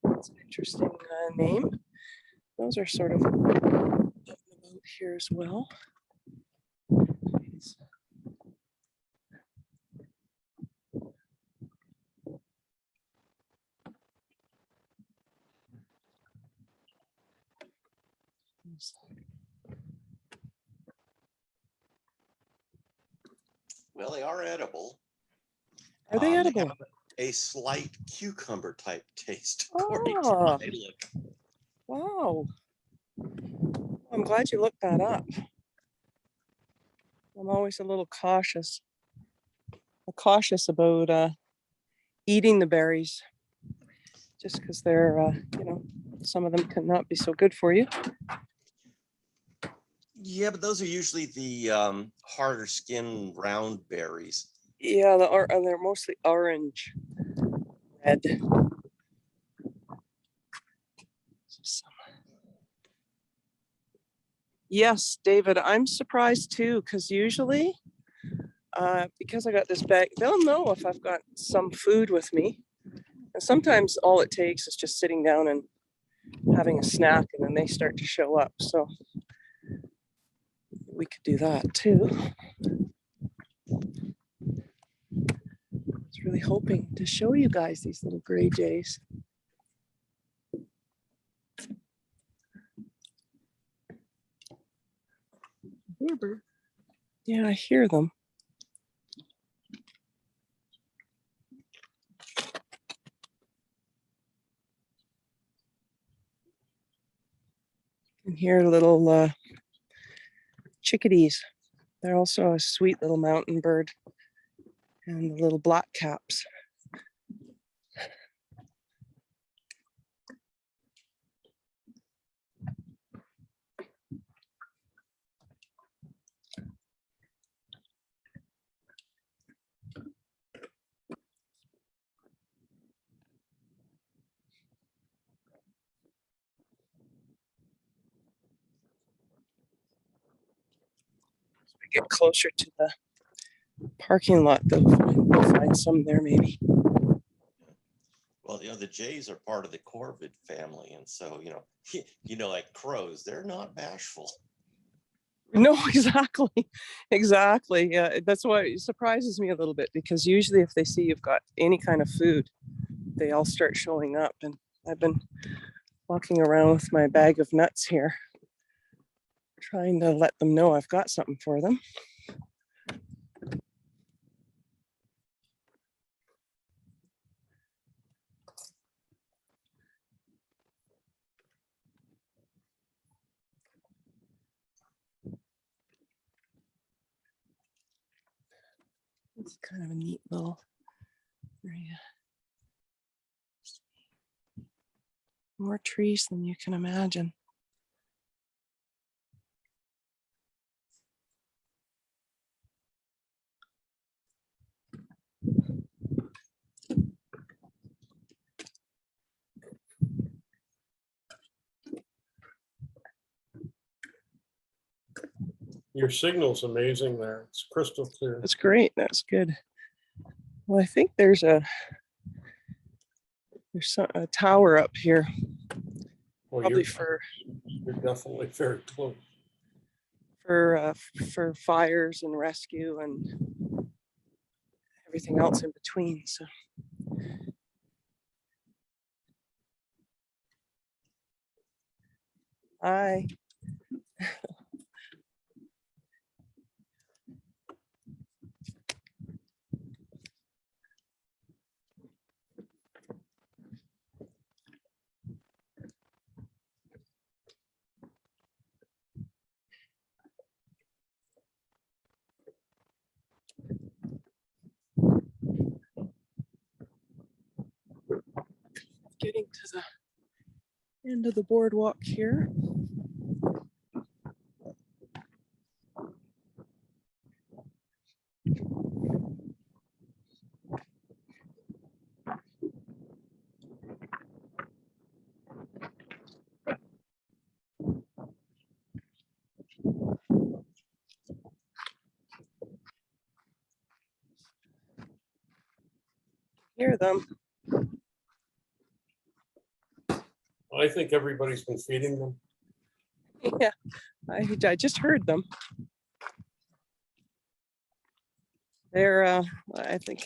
That's an interesting name. Those are sort of about here as well. Well, they are edible. Are they They edible? have a slight cucumber type taste, according to Oh, my look. wow. I'm glad you looked that up. I'm always a little cautious. I'm cautious about eating the berries, just because they're, some of them cannot be so good for you. Yeah, but those are usually the harder skin round berries. Yeah, they're mostly orange, red. Yes, David, I'm surprised too, because usually, because I got this bag, they'll know if I've got some food with me. And sometimes all it takes is just sitting down and having a snack, and then they start to show up. So we could do that too. I was really hoping to show you guys these little gray jays. Yeah, I hear them. And here are little chickadees. They're also a sweet little mountain bird. And the little black caps. As we get closer to the parking lot, we'll find some there maybe. Well, the jays are part of the corvid family, and so like crows, they're not bashful. No, exactly. Exactly. Yeah, that's why it surprises me a little bit, because usually if they see you've got any kind of food, they all start showing up. And I've been walking around with my bag of nuts here, trying to let them know I've got something for them. It's kind of a neat little area. More trees than you can imagine. Your signal's amazing there. It's crystal clear. That's great. That's good. Well, I think there's a tower up here, Well, probably you're definitely very close. for fires and rescue and everything else in between. So I getting to the end of the boardwalk here. Hear them. I think everybody's been feeding them. Yeah, I just heard them. They're I think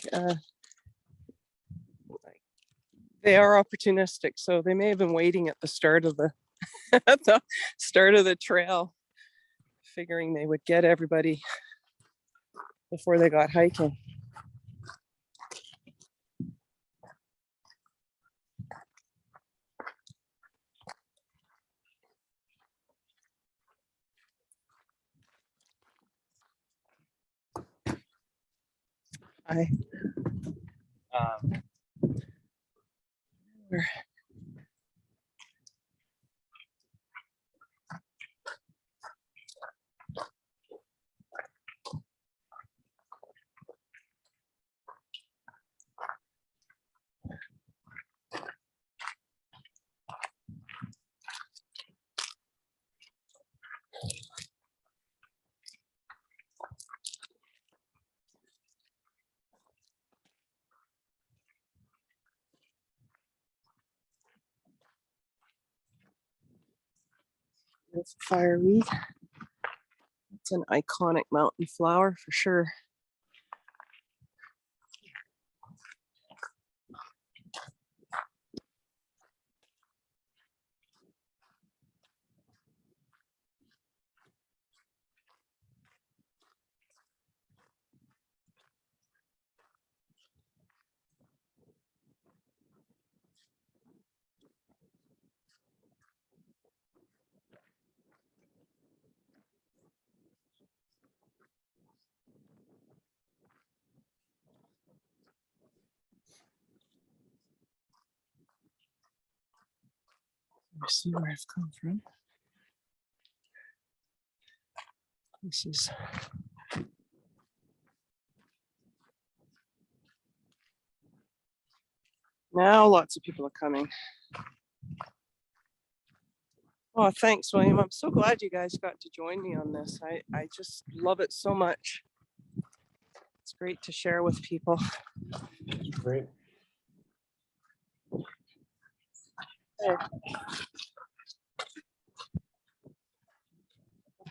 they are opportunistic, so they may have been waiting at the start of the at the start of the trail, figuring they would get everybody before they got hiking. I It's fireweed. It's an iconic mountain flower for sure. Let me see where I've come from. This is now lots of people are coming. Oh, thanks, William. I'm so glad you guys got to join me on this. I just love it so much. It's great to share with people. It's great.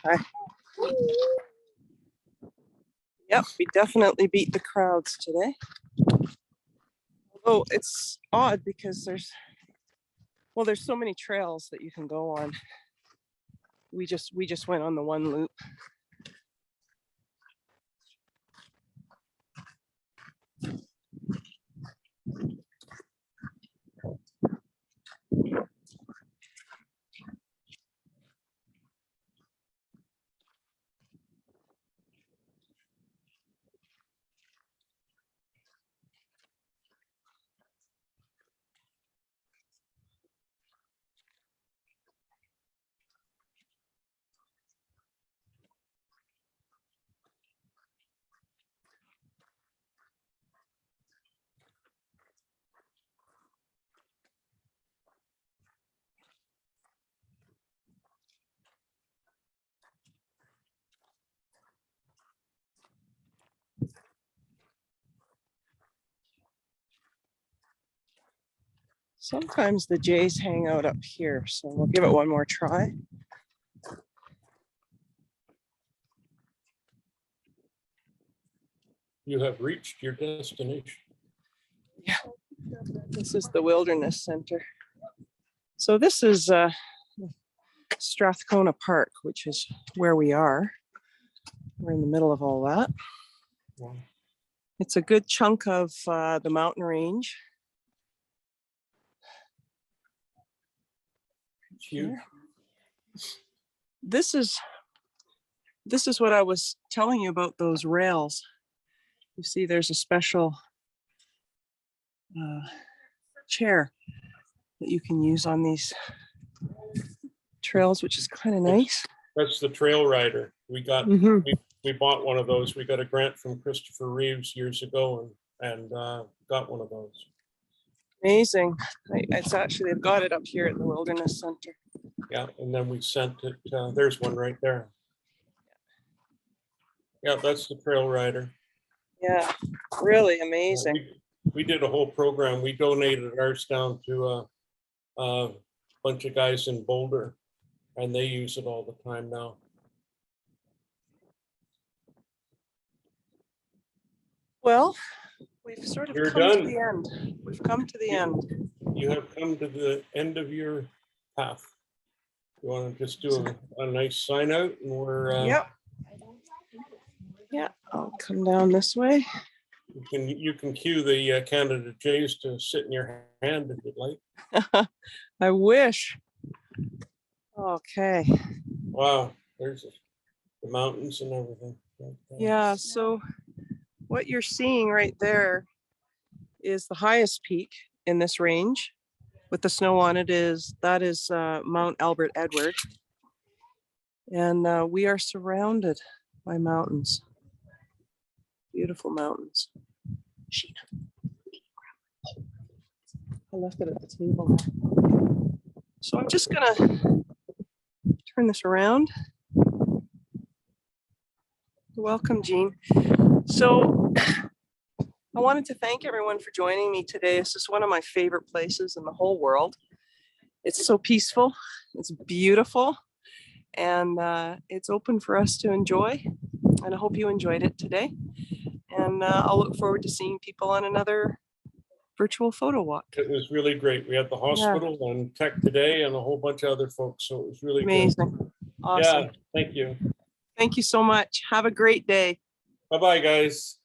Hi. Yep, we definitely beat the crowds today. Oh, it's odd because there's so many trails that you can go on. We just went on the one loop. Sometimes the jays hang out up here, so we'll give it one more try. You have reached your destination. Yeah, this is the Wilderness Center. So this is Strathcona Park, which is where we are. We're in the middle of all that. Wow. It's a good chunk of the mountain range. Huge. This is what I was telling you about, those rails. You see there's a special chair that you can use on these trails, which is kind of nice. That's the trail rider. We got, Mhm. we bought one of those. We got a grant from Christopher Reeves years ago and got one of those. Amazing. It's actually, they've got it up here at the Wilderness Center. Yeah, and then we sent it, there's one right there. Yeah, that's the trail rider. Yeah, really amazing. We did a whole program. We donated ours down to a bunch of guys in Boulder, and they use it all the time now. Well, we've sort of You're come done. to the end. We've come to the end. You have come to the end of your path. You want to just do a nice sign out, and we're Yep. Yeah, I'll come down this way. you can cue the Canada Jays to sit in your hand if you'd like. I wish. Okay. Wow, there's the mountains and everything. Yeah, so what you're seeing right there is the highest peak in this range with the snow on it. That is Mount Albert Edward. And we are surrounded by mountains. Beautiful mountains. I left it at the table. So I'm just gonna turn this around. Welcome, Jean. So I wanted to thank everyone for joining me today. This is one of my favorite places in the whole world. It's so peaceful, it's beautiful, and it's open for us to enjoy. And I hope you enjoyed it today. And I'll look forward to seeing people on another virtual photo walk. It was really great. We had the hospital and tech today and a whole bunch of other folks. So it was really Amazing. good. Awesome. Yeah, thank you. Thank you so much. Have a great day. Bye-bye, guys.